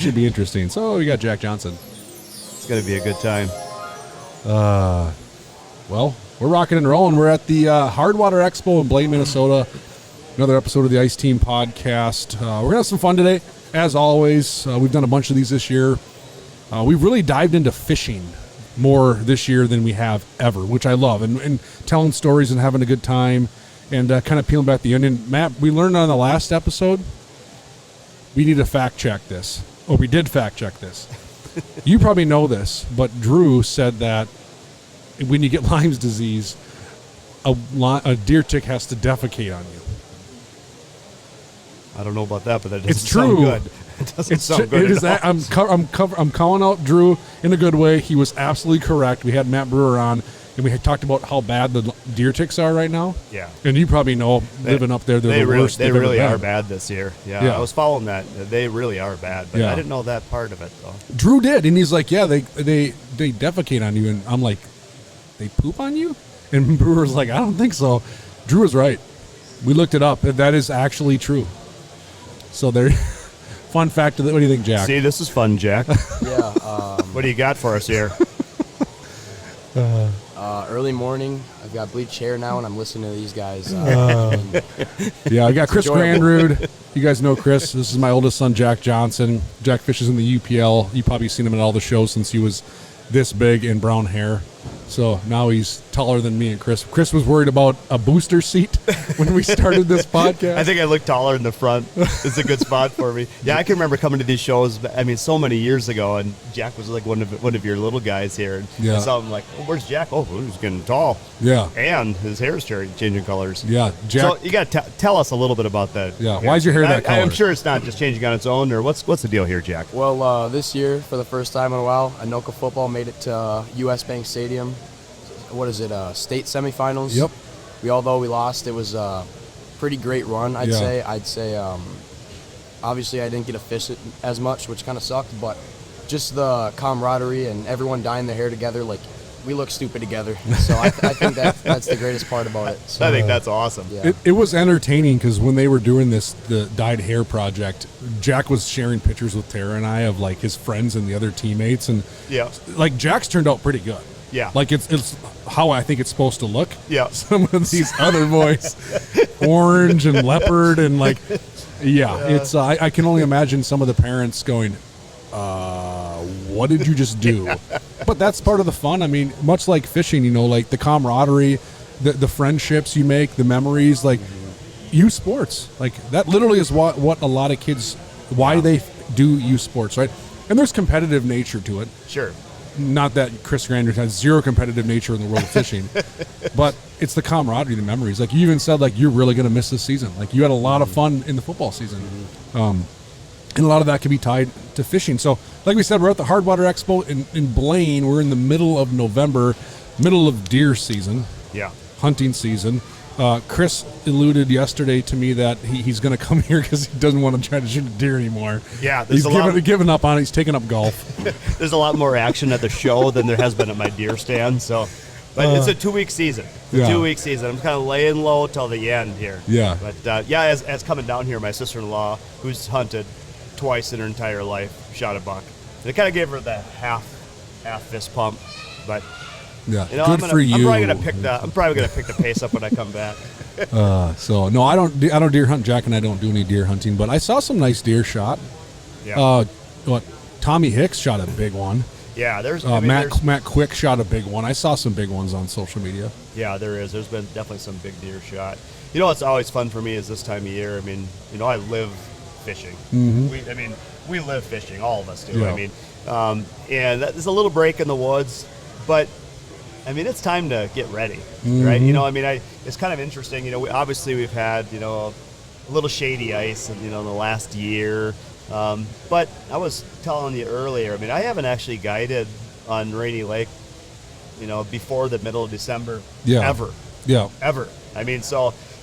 should be interesting. So we got Jack Johnson. It's going to be a good time. Well, we're rocking and rolling. We're at the Hardwater Expo in Blaine, Minnesota. Another episode of the Ice Team podcast. We're going to have some fun today. As always, we've done a bunch of these this year. We've really dived into fishing more this year than we have ever, which I love, and telling stories and having a good time and kind of peeling back the onion. Matt, we learned on the last episode we need to fact check this, or we did fact check this. You probably know this, but Drew said that when you get Lyme's disease, a deer tick has to defecate on you. I don't know about that, but that doesn't It's true. sound good. It doesn't sound good. It is that, I'm calling out Drew in a good way. He was absolutely correct. We had Matt Brewer on, and we had talked about how bad the deer ticks are right now. Yeah. And you probably know, living up there, they're the worst. They really are bad this year. Yeah, Yeah. I was following that. They really are bad, but Yeah. I didn't know that part of it, though. Drew did, and he's like, yeah, they defecate on you. And I'm like, they poop on you? And Brewer's like, I don't think so. Drew was right. We looked it up. That is actually true. So there, fun fact. What do you think, Jack? See, this is fun, Jack. Yeah. What do you got for us here? Early morning. I've got bleached hair now, and I'm listening to these guys. Yeah, I got Chris enjoyable. Granrud. You guys know Chris. This is my oldest son, Jack Johnson. Jack fishes in the UPL. You've probably seen him in all the shows since he was this big and brown hair. So now he's taller than me and Chris. Chris was worried about a booster seat when we started this podcast. I think I look taller in the front. It's a good spot for me. Yeah, I can remember coming to these shows. I mean, so many years ago, and Jack was like one of your little guys here. And Yeah. I saw him like, oh, "Where's Jack? Oh, he's getting tall." Yeah. And his hair's changing colors. Yeah, Jack. So you got to tell us a little bit about that. Yeah, why is your hair that color? I'm sure it's not just changing on its own, or what's the deal here, Jack? Well, this year, for the first time in a while, Anoka football made it to U.S. Bank Stadium. What is it? State semifinals. Yep. Although we lost, it was a pretty great run. I'd Yeah. say. Obviously, I didn't get to fish it as much, which kind of sucked. But just the camaraderie and everyone dyeing their hair together, like we look stupid together. So I think that's the greatest part about it. So, I think that's awesome. yeah. It was entertaining because when they were doing the dyed hair project, Jack was sharing pictures with Tara and I of like his friends and the other teammates, and Yeah. like Jack's turned out pretty good. Yeah. Like it's how I think it's supposed to look. Yeah. Some of these other boys, orange and leopard and like, it's I can only imagine some of the parents going, what did you just do? But that's part of the fun. I mean, much like fishing, like the camaraderie, the friendships you make, the memories, like youth sports. Like that literally is what a lot of kids, why they do youth sports, right? And there's competitive nature to it. Sure. Not that Chris Granrud has zero competitive nature in the world of fishing, but it's the camaraderie, the memories. Like you even said, like you're really going to miss this season. Like you had a lot of fun in the football season, and a lot of that can be tied to fishing. So, like we said, we're at the Hardwater Expo in Blaine. We're in the middle of November, middle of deer season, Yeah. hunting season. Chris alluded yesterday to me that he's going to come here because he doesn't want to try to shoot a deer anymore. Yeah, he's given up on it. He's taken up golf. There's a lot more action at the show than there has been at my deer stand. So, but it's a 2-week season. Yeah. 2-week season. I'm kind of laying low till the end here. Yeah. But as coming down here, my sister-in-law, who's hunted twice in her entire life, shot a buck. And it kind of gave her that half fist pump. But Yeah, I'm good for you. I'm probably gonna pick the pace up when I come back. So no, I don't deer hunt. Jack and I don't do any deer hunting, but I saw some nice deer shot. Yeah. Tommy Hicks shot a big one. Yeah. There's Matt Quick shot a big one. I saw some big ones on social media. Yeah, there is. There's been definitely some big deer shot. What's always fun for me is this time of year. I mean, I live fishing. Mm-hmm. We live fishing. All of us do. Yeah. And there's a little break in the woods, but it's time to get ready, right? It's kind of interesting. We've had, a little shady ice, in the last year. But I was telling you earlier, I haven't actually guided on Rainy Lake, before the middle of December, ever. Yeah. Ever.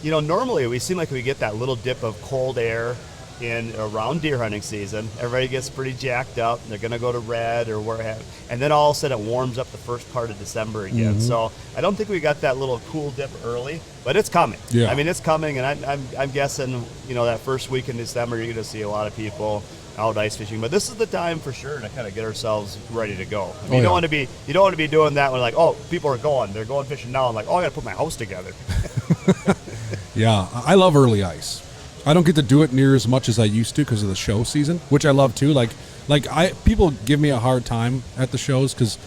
Normally we seem like we get that little dip of cold air in around deer hunting season. Everybody gets pretty jacked up. They're going to go to red or where, and then all of a sudden it warms up the first part of December again. Mm-hmm. So I don't think we got that little cool dip early, but it's coming. Yeah. It's coming, and I'm guessing, that first week in December you're going to see a lot of people out ice fishing. But this is the time for sure to kind of get ourselves ready to go. I mean, Oh, you don't yeah. want to be doing that when like, oh, people are going, they're going fishing now. I'm like, oh, I got to put my house together. Yeah, I love early ice. I don't get to do it near as much as I used to because of the show season, which I love too. People give me a hard time at the shows because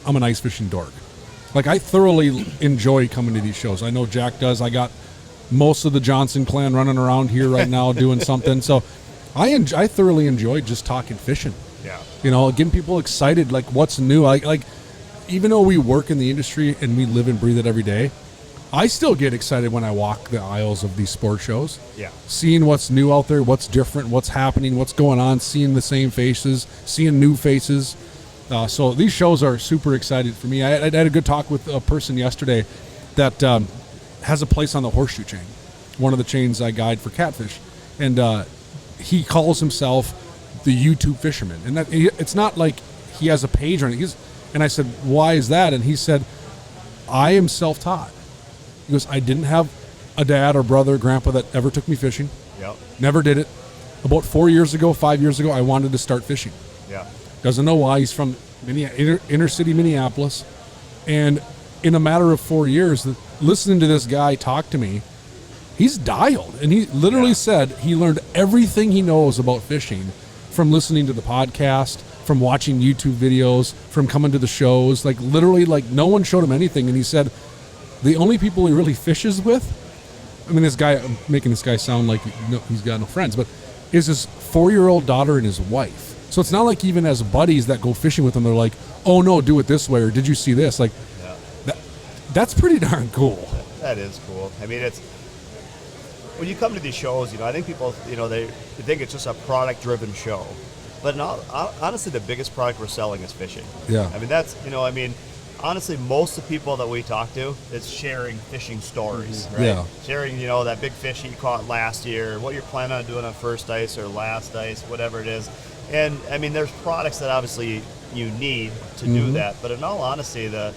I'm an ice fishing dork. Like, I thoroughly enjoy coming to these shows. I know Jack does. I got most of the Johnson clan running around here right now doing something. So I thoroughly enjoy just talking fishing. Yeah. You know, getting people excited, like what's new. Like even though we work in the industry and we live and breathe it every day, I still get excited when I walk the aisles of these sport shows. Yeah. Seeing what's new out there, what's different, what's happening, what's going on, seeing the same faces, seeing new faces. So these shows are super excited for me. I had a good talk with a person yesterday that has a place on the Horseshoe chain, one of the chains I guide for catfish. And he calls himself the YouTube fisherman. And it's not like he has a page or anything. And I said, why is that? And he said, I am self-taught. He goes, I didn't have a dad or brother or grandpa that ever took me fishing. Yep. Never did it. About 5 years ago, I wanted to start fishing. Yeah. Doesn't know why. He's from inner city Minneapolis. And in a matter of 4 years, listening to this guy talk to me, he's dialed. And he literally said he learned everything he knows about fishing from listening to the podcast, from watching YouTube videos, from coming to the shows. Like, literally, like, no one showed him anything. And he said the only people he really fishes with, I mean, this guy, I'm making this guy sound like he's got no friends, but is his 4-year-old daughter and his wife. So it's not like even as buddies that go fishing with him, they're like, oh no, do it this way, or did you see this? Like, that's pretty darn cool. That is cool. I mean, it's when you come to these shows, I think people, they think it's just a product-driven show. But honestly, the biggest product we're selling is fishing. Yeah. I mean, honestly, most of the people that we talk to is sharing fishing stories, right? Yeah. Sharing, that big fish you caught last year, what you're planning on doing on first ice or last ice, whatever it is. And, I mean, there's products that obviously you need to do that. But in all honesty, the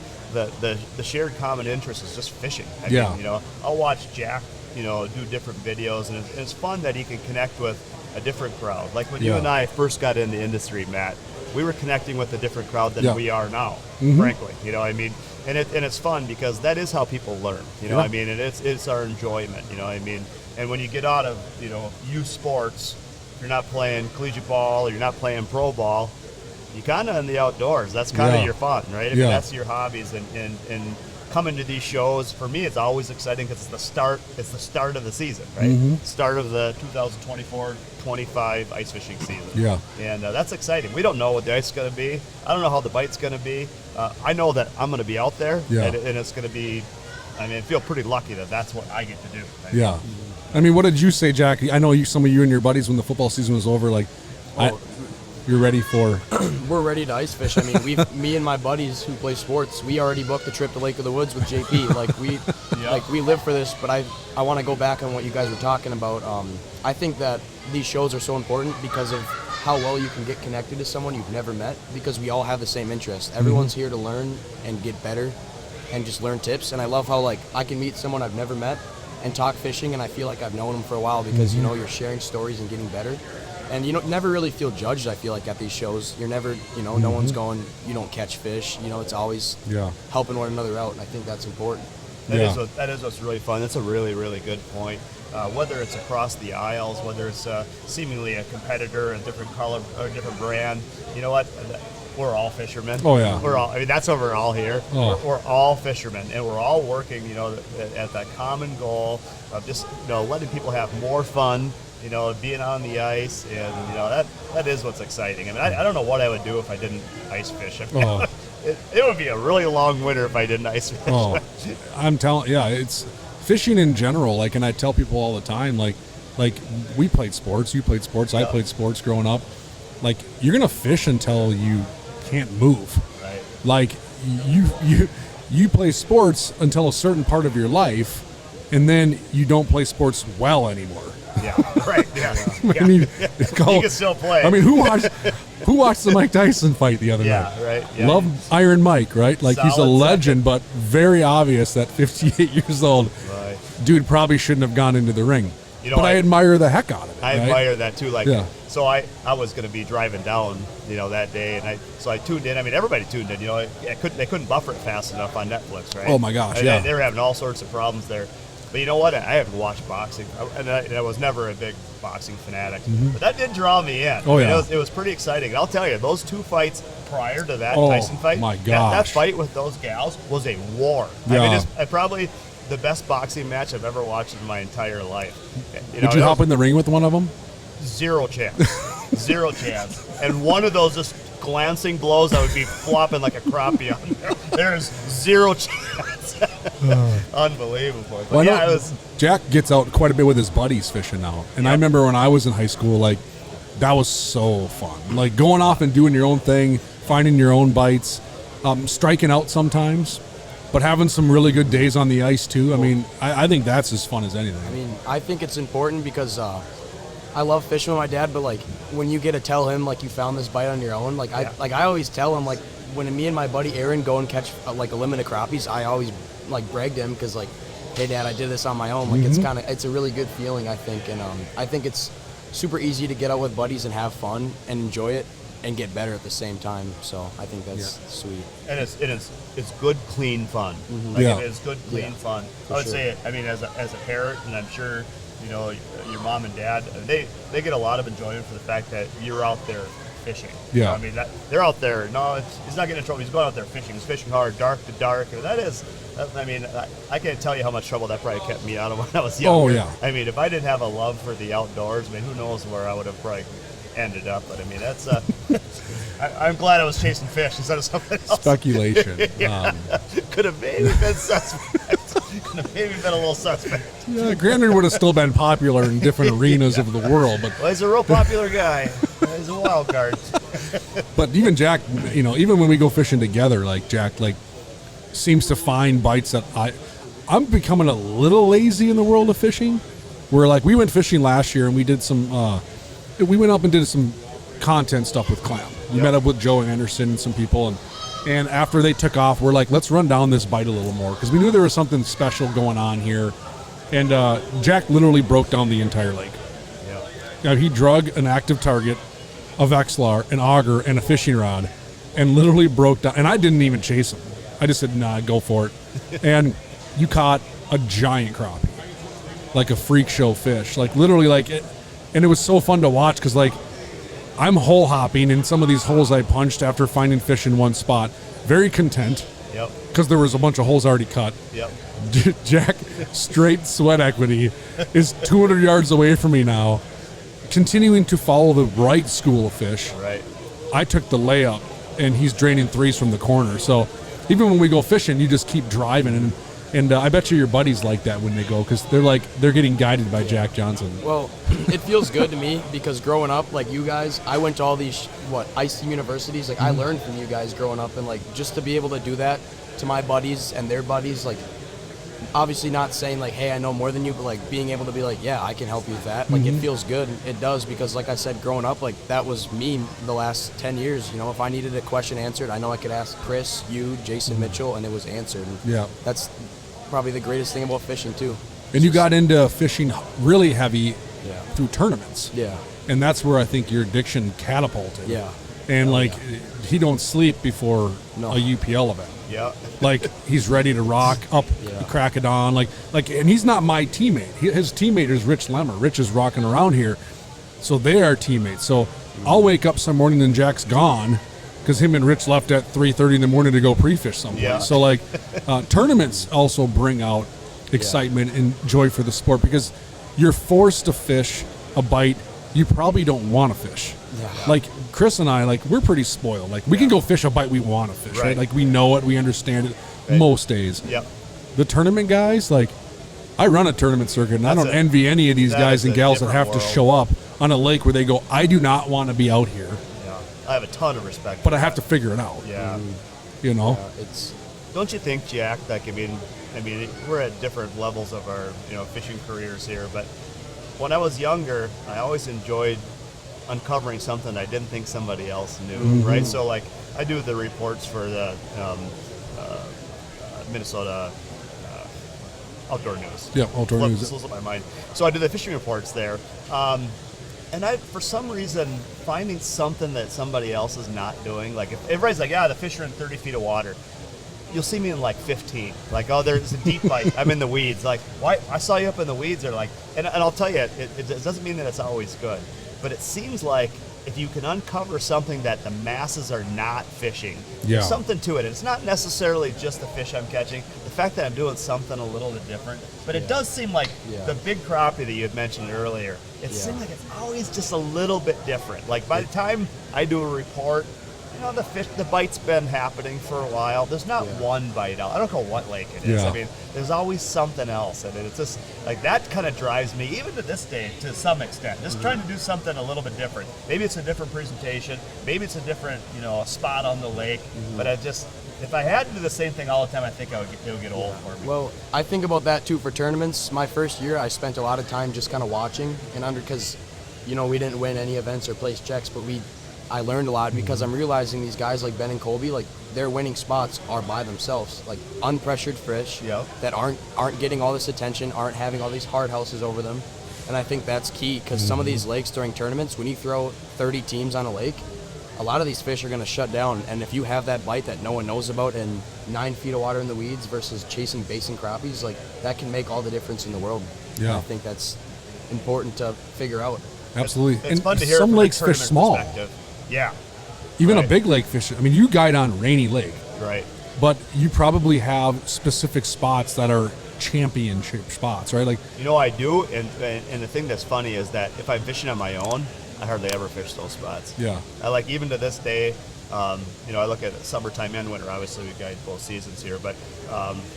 shared common interest is just fishing. I mean, I'll watch Jack, do different videos, and it's fun that he can connect with a different crowd. Like when you and I first got in the industry, Matt, we were connecting with a different crowd than we are now, frankly. I mean, and it's fun because that is how people learn. I mean, and it's our enjoyment. I mean, and when you get out of youth sports, you're not playing collegiate ball, or you're not playing pro ball, you kind of in the outdoors. That's kind of your fun, right? I mean, that's your hobbies, and coming to these shows, for me, it's always exciting because it's the start of the season, right? Start of the 2024-25 ice fishing season. Yeah. And that's exciting. We don't know what the ice is going to be. I don't know how the bite's going to be. I know that I'm going to be out there, and it's going to be, I mean, I feel pretty lucky that that's what I get to do. Right? I mean, what did you say, Jack? I know some of you and your buddies, when the football season was over, like, you're ready for... We're ready to ice fish. I mean, me and my buddies who play sports, we already booked the trip to Lake of the Woods with JP. Like, we live for this, but I want to go back on what you guys were talking about. I think that these shows are so important because of how well you can get connected to someone you've never met, because we all have the same interest. Everyone's here to learn and get better and just learn tips. And I love how, like, I can meet someone I've never met and talk fishing, and I feel like I've known them for a while because, you're sharing stories and getting better. And you never really feel judged, I feel like, at these shows. You're never, no one's going, you don't catch fish. It's always helping one another out, and I think that's important. That is what's really fun. That's a really, really good point. Whether it's across the aisles, whether it's seemingly a competitor, a different color, or a different brand, you know what? We're all fishermen. Oh, yeah. I mean, that's what we're all here. Oh. We're all fishermen, and we're all working, at that common goal of just, letting people have more fun, being on the ice, and, that is what's exciting. I mean, I don't know what I would do if I didn't ice fish. I mean, it would be a really long winter if I didn't ice fish. Oh, I'm telling, it's fishing in general. Like, and I tell people all the time, like we played sports, you played sports, I played sports growing up. Like, you're gonna fish until you can't move. Right. Like, you play sports until a certain part of your life, and then you don't play sports well anymore. Yeah, right. Yeah. I mean, you can still play. I mean, who watched the Mike Tyson fight the other night? Yeah, right. Yeah. Love Iron Mike, right? Like, he's a legend, but very obvious that 58 years old, dude probably shouldn't have gone into the ring. But I admire the heck out of it. I admire that too. Like, So I was going to be driving down, that day, and so I tuned in. I mean, everybody tuned in. They couldn't buffer it fast enough on Netflix, right? Oh my gosh, yeah. They were having all sorts of problems there. But you know what? I haven't watched boxing, and I was never a big boxing fanatic. But that did draw me in. Oh, yeah. It was pretty exciting. And I'll tell you, those 2 fights prior to that Oh, Tyson fight, my that gosh. fight with those gals was a war. Yeah. I mean, it's probably the best boxing match I've ever watched in my entire life. Did you hop in the ring with one of them? Zero chance. Zero chance. And one of those just glancing blows, I would be flopping like a crappie on there. There's zero chance. Unbelievable. But Well, yeah, it was. Jack gets out quite a bit with his buddies fishing now. And I remember when I was in high school, like, that was so fun. Like, going off and doing your own thing, finding your own bites, striking out sometimes, but having some really good days on the ice, too. I mean, I think that's as fun as anything. I mean, I think it's important because I love fishing with my dad, but like when you get to tell him like you found this bite on your own, like I always tell him, like when me and my buddy Aaron go and catch like a limit of crappies, I always like brag to him because like, hey Dad, I did this on my own. Like it's a really good feeling, I think, and I think it's super easy to get out with buddies and have fun and enjoy it and get better at the same time. So I think that's sweet. And it's good, clean fun. Like, it is good, clean fun. I would say, I mean, as a parent, and I'm sure your mom and dad, they get a lot of enjoyment for the fact that you're out there fishing. Yeah. I mean, they're out there. No, he's not getting in trouble. He's going out there fishing. He's fishing hard, dark to dark. And I mean, I can't tell you how much trouble that probably kept me out of when I was younger. Oh, yeah. I mean, if I didn't have a love for the outdoors, I mean, who knows where I would have probably ended up. But I mean, that's I'm glad I was chasing fish instead of something else. Speculation. Could have maybe been suspect. Could have maybe been a little suspect. Yeah, Granrud would have still been popular in different arenas of the world, but Well, he's a real popular guy. He's a wild card. but even Jack, even when we go fishing together, like Jack, like seems to find bites that I'm becoming a little lazy in the world of fishing. Where like we went fishing last year and we did some, we went up and did some content stuff with clam. We met up with Joe Anderson and some people, and after they took off, we're like, let's run down this bite a little more because we knew there was something special going on here. And Jack literally broke down the entire lake. Yeah. He drug an active target, a Vexlar, an auger, and a fishing rod, and literally broke down. And I didn't even chase him. I just said, nah, go for it. And you caught a giant crappie, like a freak show fish, like literally like it. And it was so fun to watch because like I'm hole hopping in some of these holes I punched after finding fish in one spot. Very content. Yep. Because there was a bunch of holes already cut. Yep. Jack, straight sweat equity, is 200 yards away from me now, continuing to follow the right school of fish. Right. I took the layup, and he's draining threes from the corner. So even when we go fishing, you just keep driving, and I bet you your buddies like that when they go because they're getting guided by Jack Johnson. Well, it feels good to me because growing up, like you guys, I went to all these ice universities. Like I learned from you guys growing up, and like just to be able to do that to my buddies and their buddies, like obviously not saying like, hey, I know more than you, but like being able to be like, yeah, I can help you with that. Like it feels good. It does because like I said, growing up, like that was me the last 10 years. If I needed a question answered, I know I could ask Chris, you, Jason Mitchell, and it was answered. And Yeah. that's probably the greatest thing about fishing too. And you got into fishing really heavy Yeah. through tournaments. Yeah. And that's where I think your addiction catapulted. Yeah. And he don't sleep before No. a UPL event. Yeah. Like he's ready to rock up the crack of dawn. Like, and he's not my teammate. His teammate is Rich Lemmer. Rich is rocking around here, so they are teammates. So I'll wake up some morning and Jack's gone because him and Rich left at 3:30 in the morning to go pre-fish someplace. Yeah. So like tournaments also bring out excitement and joy for the sport because you're forced to fish a bite you probably don't want to fish. Yeah. Like Chris and I, like we're pretty spoiled. Like we can go fish a bite we want to fish, right? Like we know it, we understand it most days. Yep. The tournament guys, like I run a tournament circuit, and I don't envy any of these guys and gals that have to show up on a lake where they go, I do not want to be out here, Yeah. I have a ton of respect. but I have to figure it out. Yeah. It's Don't you think, Jack? Like, I mean, we're at different levels of our, fishing careers here. But when I was younger, I always enjoyed uncovering something I didn't think somebody else knew. Right. So, like, I do the reports for the Minnesota Outdoor News. Yeah, outdoor news. Slips my mind. So I do the fishing reports there. And for some reason, finding something that somebody else is not doing, like if everybody's like, the fish are in 30 feet of water, you'll see me in like 15. Like, oh, there's a deep bite. I'm in the weeds. Like, why? I saw you up in the weeds. Or like, and I'll tell you, it doesn't mean that it's always good, but it seems like if you can uncover something that the masses are not fishing, there's something to it. It's not necessarily just the fish I'm catching. The fact that I'm doing something a little bit different, but it does seem like the big crappie that you had mentioned earlier, it seems like it's always just a little bit different. Like by the time I do a report, the bite's been happening for a while. There's not one bite out. I don't know what lake it is. I mean, there's always something else, and it's just like that kind of drives me, even to this day, to some extent. Just trying to do something a little bit different. Maybe it's a different presentation. Maybe it's a different, spot on the lake. But if I had to do the same thing all the time, I think it would get old for me. Well, I think about that too for tournaments. My first year, I spent a lot of time just kind of watching because, we didn't win any events or place checks, but I learned a lot because I'm realizing these guys like Ben and Colby, like their winning spots are by themselves, like unpressured fish that aren't getting all this attention, aren't having all these hard houses over them. And I think that's key because some of these lakes during tournaments, when you throw 30 teams on a lake, a lot of these fish are going to shut down. And if you have that bite that no one knows about and 9 feet of water in the weeds versus chasing basin crappies, like that can make all the difference in the world. Yeah. And I think that's important to figure out. Absolutely. It's fun to hear some from lakes the fish small. Yeah. Even a big lake fish. I mean, you guide on Rainy Lake. Right. But you probably have specific spots that are championship spots, right? Like, I do. And the thing that's funny is that if I'm fishing on my own, I hardly ever fish those spots. Yeah. I like, even to this day, I look at summertime and winter. Obviously, we guide both seasons here. But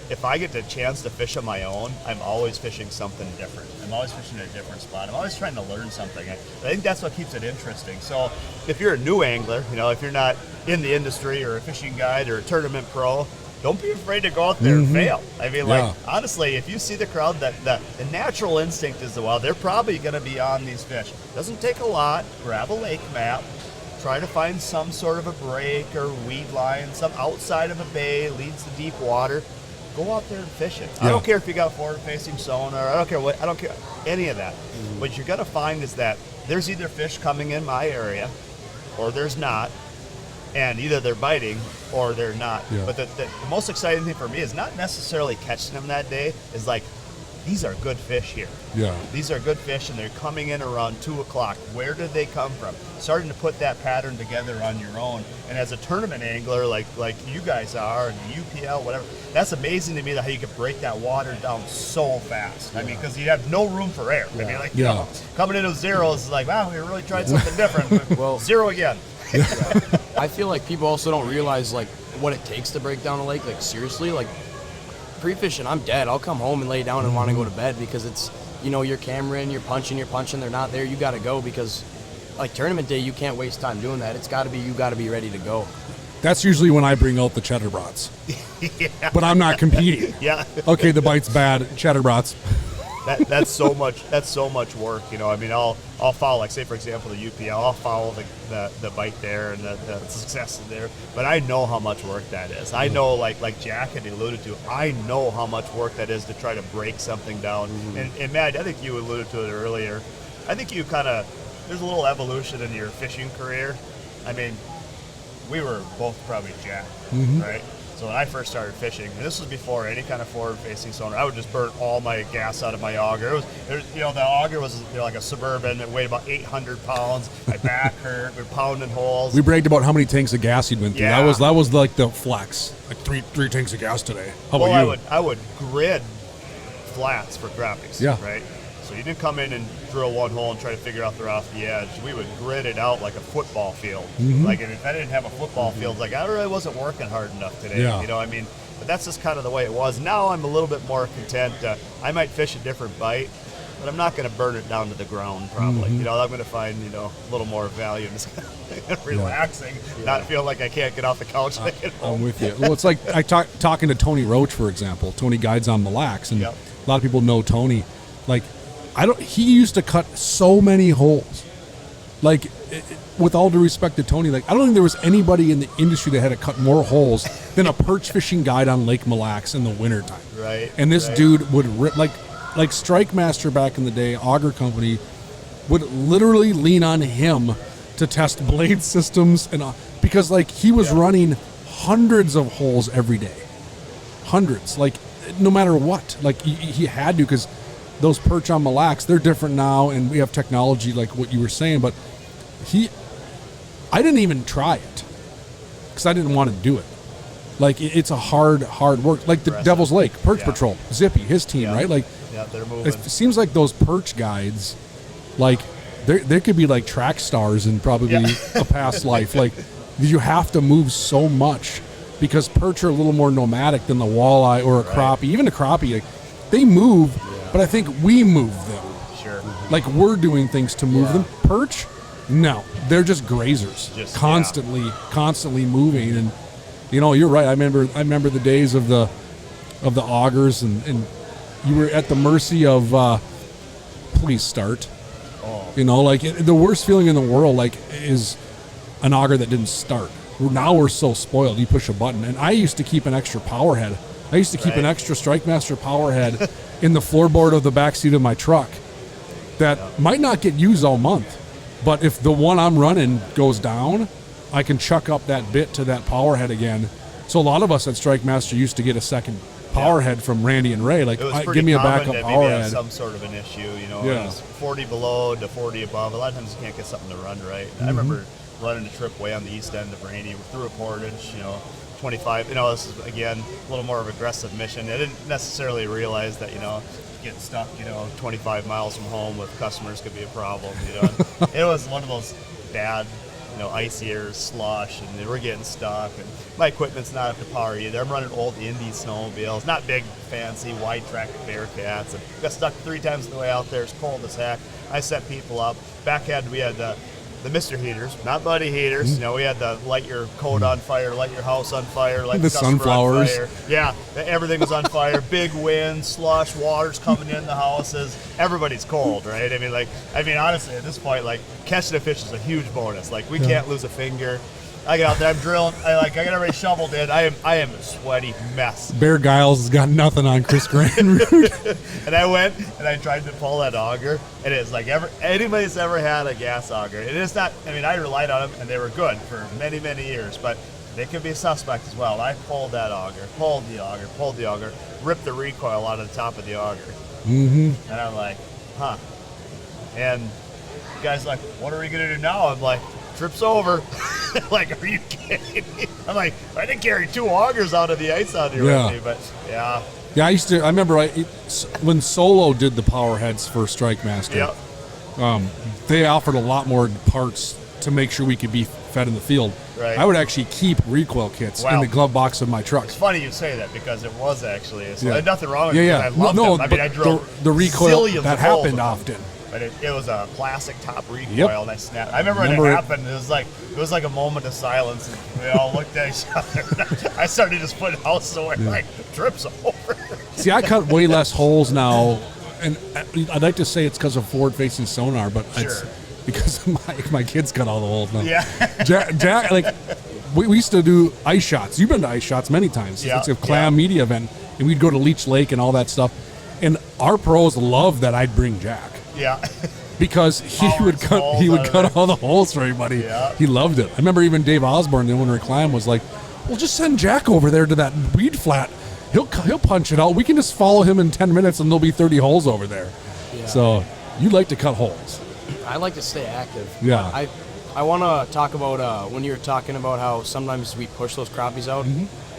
if I get the chance to fish on my own, I'm always fishing something different. I'm always fishing a different spot. I'm always trying to learn something. I think that's what keeps it interesting. So if you're a new angler, if you're not in the industry or a fishing guide or a tournament pro, don't be afraid to go out there and fail. I mean, honestly, if you see the crowd, the natural instinct is, they're probably going to be on these fish. Doesn't take a lot. Grab a lake map. Try to find some sort of a break or weed line, some outside of a bay, leads to deep water. Go out there and fish it. I don't care if you got forward-facing sonar. I don't care any of that. What you're going to find is that there's either fish coming in my area or there's not. And either they're biting or they're not. Yeah. But the most exciting thing for me is not necessarily catching them that day. Is like, these are good fish here. Yeah. These are good fish, and they're coming in around 2 o'clock. Where did they come from? Starting to put that pattern together on your own. And as a tournament angler, like you guys are, and the UPL, whatever, that's amazing to me how you can break that water down so fast. I mean, because you have no room for error. I mean, coming into zeros is like, wow, we really tried something different. Well, zero again. I feel like people also don't realize like what it takes to break down a lake. Like seriously, like pre-fishing, I'm dead. I'll come home and lay down and want to go to bed because it's, you're cameraing, you're punching, they're not there. You got to go because like tournament day, you can't waste time doing that. You got to be ready to go. That's usually when I bring out the cheddar brats. But I'm not competing. Okay, the bite's bad. Cheddar brats. That's so much work. I mean, I'll follow, like say for example the UPL, I'll follow the bite there and the success there, but I know how much work that is. I know, like Jack had alluded to, I know how much work that is to try to break something down. And Matt, I think you alluded to it earlier. I think you there's a little evolution in your fishing career. I mean, we were both probably Jack, right? So when I first started fishing, and this was before any kind of forward-facing sonar, I would just burn all my gas out of my auger. The auger was like a Suburban that weighed about 800 pounds. My back hurt. We're pounding holes. We bragged about how many tanks of gas you'd went through. Yeah. That was like the flex. Like three tanks of gas today. How about you? I would grid flats for crappies. Yeah. Right. So you didn't come in and drill one hole and try to figure out they're off the edge. We would grid it out like a football field. Like if I didn't have a football field, like I really wasn't working hard enough today. Yeah. I mean, but that's just kind of the way it was. Now I'm a little bit more content. I might fish a different bite, but I'm not going to burn it down to the ground probably. I'm going to find, a little more value in just relaxing, not feel like I can't get off the couch. I'm with you. Well, it's like talking to Tony Roach, for example. Tony guides on Mille Lacs, and a lot of people know Tony. Like, he used to cut so many holes. Like, with all due respect to Tony, like, I don't think there was anybody in the industry that had to cut more holes than a perch fishing guide on Lake Mille Lacs in the wintertime. Right. And this dude would rip, like Strike Master back in the day, Auger Company, would literally lean on him to test blade systems and because like he was running hundreds of holes every day, hundreds, like no matter what, like he had to, because those perch on Mille Lacs, they're different now, and we have technology like what you were saying. But I didn't even try it because I didn't want to do it. Like it's a hard work. Like the Devil's Lake Perch Patrol, Zippy, his team, right? Like they're moving. It seems like those perch guides, like they could be like track stars in probably a past life. Like you have to move so much because perch are a little more nomadic than the walleye or a crappie. Even a crappie, like, they move, but I think we move them. Sure. Like we're doing things to move them. Perch, no, they're just grazers, constantly moving. And you know, you're right. I remember the days of the augers, and you were at the mercy of please start. You know, like the worst feeling in the world, like, is an auger that didn't start. Now we're so spoiled. You push a button, and I used to keep an extra power head. I used to keep an extra StrikeMaster power head in the floorboard of the backseat of my truck that might not get used all month, but if the one I'm running goes down, I can chuck up that bit to that power head again. So a lot of us at StrikeMaster used to get a second power head from Randy and Ray, like, give me a backup power head. Some sort of an issue, you know. It was 40 below to 40 above. A lot of times you can't get something to run right. I remember running a trip way on the east end of Randy through a portage, you know, 25. You know, this is again a little more of an aggressive mission. I didn't necessarily realize that, you know, getting stuck, you know, 25 miles from home with customers could be a problem. You know, it was one of those bad, you know, ice years, slush, and they were getting stuck. And my equipment's not up to par either. I'm running old Indy snowmobiles, not big, fancy, wide track Bearcats. And got stuck 3 times on the way out there. It's cold as heck. I set people up. Backhead, we had the Mr. Heaters, not Buddy Heaters. You know, we had the light your coat on fire, light your house on fire, light the sunflowers. On fire. Yeah, everything was on fire. Big wind, slush, water's coming in the houses. Everybody's cold, right? I mean, honestly, at this point, like, catching a fish is a huge bonus. Like, we can't lose a finger. I get out there, I'm drilling. I got everybody shoveled in. I am a sweaty mess. Bear Giles has got nothing on Chris Granrud. And I went and I tried to pull that auger, and it's like anybody's ever had a gas auger. It is not. I mean, I relied on them, and they were good for many, many years, but they could be a suspect as well. I pulled that auger, pulled the auger, ripped the recoil out of the top of the auger, and I'm like, huh. And the guy's like, "What are we gonna do now?" I'm like, "Trip's over." Like, are you kidding me? I'm like, I didn't carry 2 augers out of the ice out here with me, but yeah. Yeah, I remember when Solo did the power heads for StrikeMaster, they offered a lot more parts to make sure we could be fed in the field. Right. I would actually keep recoil kits in the glove box of my truck. It's funny you say that because it was actually. There's nothing wrong with it. Yeah. I loved them. I mean, I drove the recoil that happened of often. But it was a plastic top recoil, and I snapped. I remember when it happened. It was like a moment of silence, and we all looked at each other. I started just putting house away, like, Trip's over. See, I cut way less holes now, and I'd like to say it's because of forward-facing sonar, but it's because my kids cut all the holes now. Yeah. Jack, like, we used to do ice shots. You've been to ice shots many times. Yeah. It's a clam media event, and we'd go to Leech Lake and all that stuff. And our pros loved that I'd bring Jack. Yeah. Because he would cut all the holes for everybody. Yeah. He loved it. I remember even Dave Osborne, the owner of Clam, was like, "Well, just send Jack over there to that weed flat. He'll punch it out. We can just follow him in 10 minutes, and there'll be 30 holes over there." Yeah. So you like to cut holes. I like to stay active. Yeah. I want to talk about when you were talking about how sometimes we push those crappies out.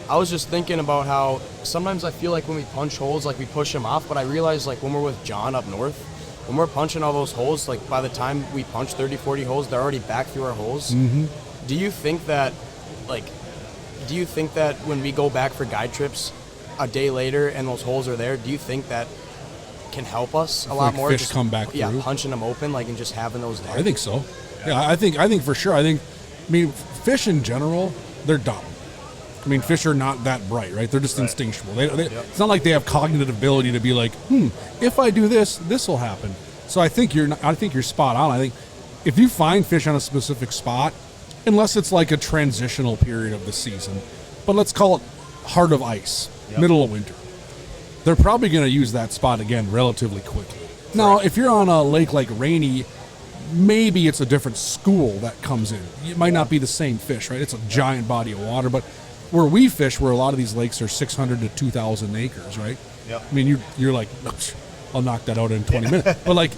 I was just thinking about how sometimes I feel like when we punch holes, like we push them off, but I realize, like, when we're with John up north, when we're punching all those holes, like, by the time we punch 30, 40 holes, they're already back through our holes. Do you think that when we go back for guide trips a day later and those holes are there, do you think that can help us a lot more? Fish come back through? Yeah, punching them open, like, and just having those there. I think so. Yeah, I think for sure. I mean, fish in general, they're dumb. I mean, fish are not that bright, right? They're just instinctual. It's not like they have cognitive ability to be like, if I do this, this will happen. So I think you're spot on. I think if you find fish on a specific spot, unless it's like a transitional period of the season, but let's call it heart of ice, middle of winter, they're probably going to use that spot again relatively quickly. Now, if you're on a lake like Rainy, maybe it's a different school that comes in. It might not be the same fish, right? It's a giant body of water, but where we fish, where a lot of these lakes are 600 to 2,000 acres, right? Yep. I mean, you're like, I'll knock that out in 20 minutes. But like,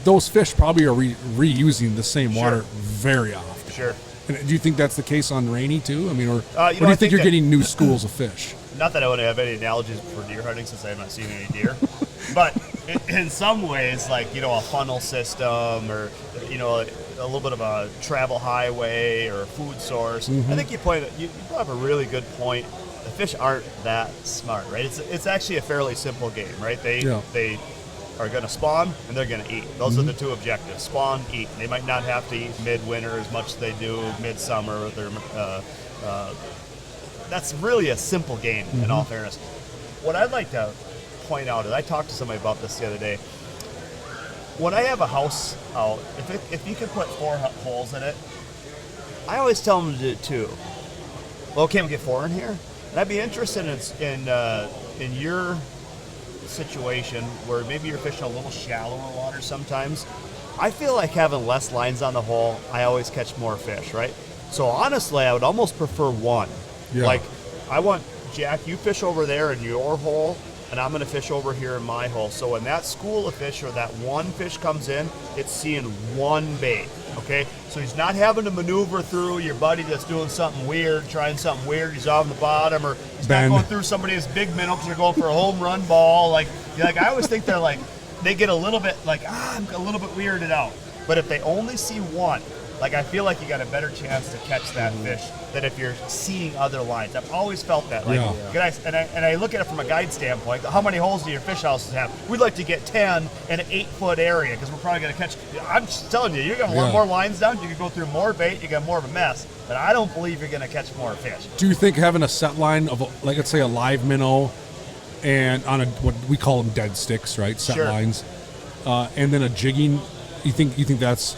those fish probably are reusing the same water very often. Sure. And do you think that's the case on Rainy too? I mean, or I do you think you're that- getting new schools of fich? Not that I want to have any analogies for deer hunting since I have not seen any deer, but in some ways, like, a funnel system or, a little bit of a travel highway or a food source. I think you have a really good point. The fish aren't that smart, right? It's actually a fairly simple game, right? They are going to spawn and they're going to eat. Those are the two objectives: spawn, eat. They might not have to eat midwinter as much as they do midsummer. That's really a simple game, in all fairness. What I'd like to point out is, I talked to somebody about this the other day. When I have a house out, if you could put 4 holes in it, I always tell them to do 2. Well, can't we get 4 in here? And I'd be interested in your situation where maybe you're fishing a little shallower water sometimes. I feel like having less lines on the hole, I always catch more fish, right? So honestly, I would almost prefer 1. Yeah. Like, I want, Jack, you fish over there in your hole, and I'm going to fish over here in my hole. So when that school of fish or that one fish comes in, it's seeing one bait, okay? So he's not having to maneuver through your buddy that's doing something weird, trying something weird. He's on the bottom, or he's not going through somebody's big minnow because they're going for a home run ball. Like I always think they get a little bit I'm a little bit weirded out. But if they only see one, I feel like you got a better chance to catch that fish than if you're seeing other lines. I've always felt that. And I look at it from a guide standpoint. How many holes do your fish houses have? We'd like to get 10 in an 8-foot area because we're probably going to catch. I'm just telling you, you're going to want more lines down. You can go through more bait. You got more of a mess. But I don't believe you're going to catch more fish. Do you think having a set line of, let's say, a live minnow and on what we call them dead sticks, right? Set lines, and then a jigging, you think that's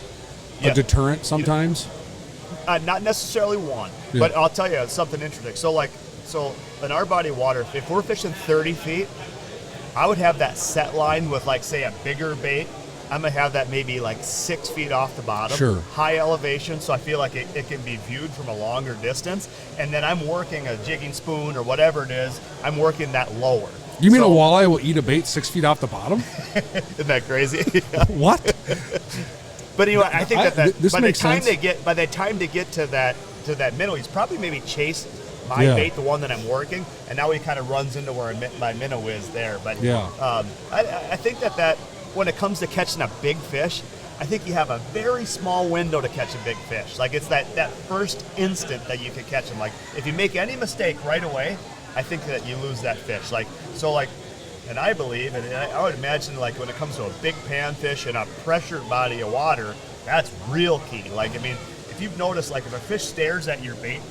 a deterrent sometimes? Not necessarily one, but I'll tell you something interesting. So in our body of water, if we're fishing 30 feet, I would have that set line with, say, a bigger bait. I'm going to have that maybe 6 feet off the bottom, high elevation, so I feel like it can be viewed from a longer distance. And then I'm working a jigging spoon or whatever it is, I'm working that lower. You mean a walleye will eat a bait 6 feet off the bottom? Isn't that crazy? What? But anyway, I think this by makes the time sense. by the time they get to that minnow, he's probably maybe chased my bait, the one that I'm working, and now he kind of runs into where my minnow is there. But I think that when it comes to catching a big fish, I think you have a very small window to catch a big fish. It's that first instant that you can catch them. If you make any mistake right away, I think that you lose that fish. And I believe, and I would imagine, when it comes to a big panfish in a pressured body of water, that's real key. If you've noticed, if a fish stares at your bait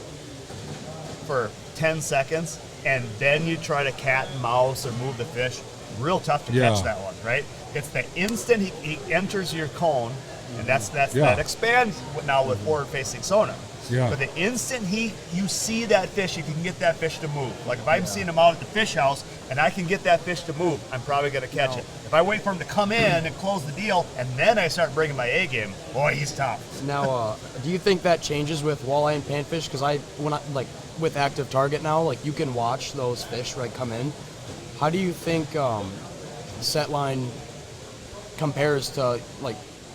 for 10 seconds and then you try to cat and mouse or move the fish, real tough to catch that one, right? It's the instant he enters your cone, and that expands now with forward-facing sonar. Yeah. But the instant you see that fish, you can get that fish to move. If I'm seeing him out at the fish house and I can get that fish to move, I'm probably going to catch it. If I wait for him to come in and close the deal and then I start bringing my A game, boy, he's tough. Now, do you think that changes with walleye and panfish? Because with active target now, you can watch those fish come in. How do you think set line compares to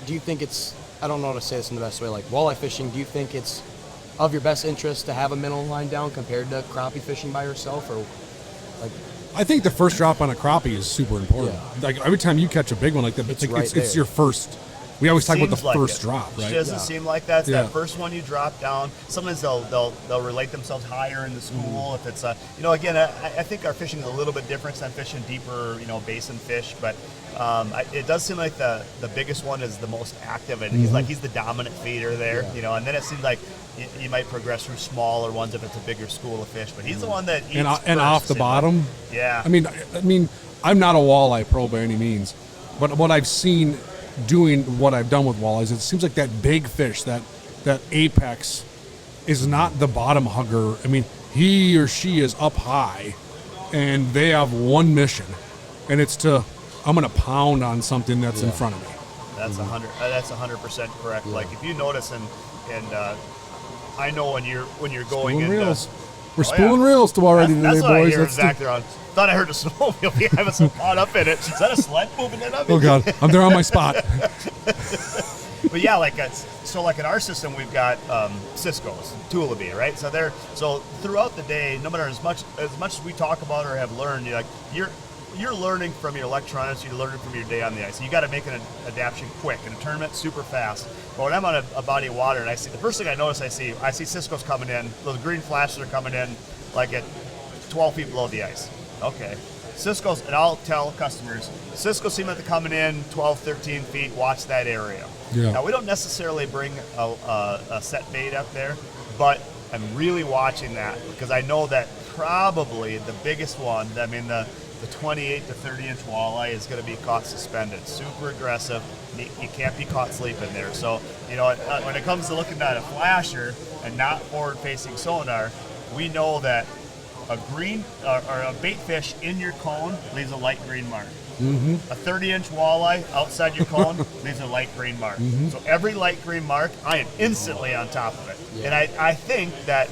do you think it's, I don't know how to say this in the best way, walleye fishing, do you think it's of your best interest to have a minnow line down compared to crappie fishing by yourself, or I think the first drop on a crappie is super important. Every time you catch a big one like that, it's your first. We always talk about the first drop, right? It doesn't seem like that. It's that first one you drop down. Sometimes they'll relate themselves higher in the school. If it's again, I think our fishing is a little bit different than fishing deeper, basin fish. But it does seem like the biggest one is the most active, and he's the dominant feeder there. And then it seems like you might progress through smaller ones if it's a bigger school of fish. But he's the one that eats and off the bottom. Yeah. I mean, I'm not a walleye pro by any means, but what I've seen doing what I've done with walleyes, it seems like that big fish, that apex, is not the bottom hugger. I mean, he or she is up high, and they have one mission, and it's I'm going to pound on something that's in front of me. That's 100% correct. Yeah. Like if you notice, and I know when you're going Spooling into reels. We're Oh, spooling yeah. reels already That's today, what I boys. hear That's exactly wrong. Thought I heard a snowmobile. I was so caught up in it. Is that a sled moving in on me? Oh God, I'm there on my spot. But yeah, like in our system, we've got Cisco's, Tulaby, right? So throughout the day, no matter as much as we talk about or have learned, you're learning from your electronics, you're learning from your day on the ice. So you got to make an adaptation quick. In a tournament, super fast. But when I'm on a body of water and I see, the first thing I notice, I see Cisco's coming in. Those green flashes are coming in, like at 12 feet below the ice. Okay. Cisco's, and I'll tell customers, Cisco seem like they're coming in 12, 13 feet, watch that area. Yeah. Now, we don't necessarily bring a set bait up there, but I'm really watching that because I know that probably the biggest one, I mean, the 28 to 30 inch walleye is going to be caught suspended. Super aggressive. You can't be caught sleeping there. So, when it comes to looking at a flasher and not forward facing sonar, we know that a green or a bait fish in your cone leaves a light green mark. Mm-hmm. A 30-inch walleye outside your cone leaves a light green mark. Mm-hmm. So every light green mark, I am instantly on top of it. Yeah. And I think that,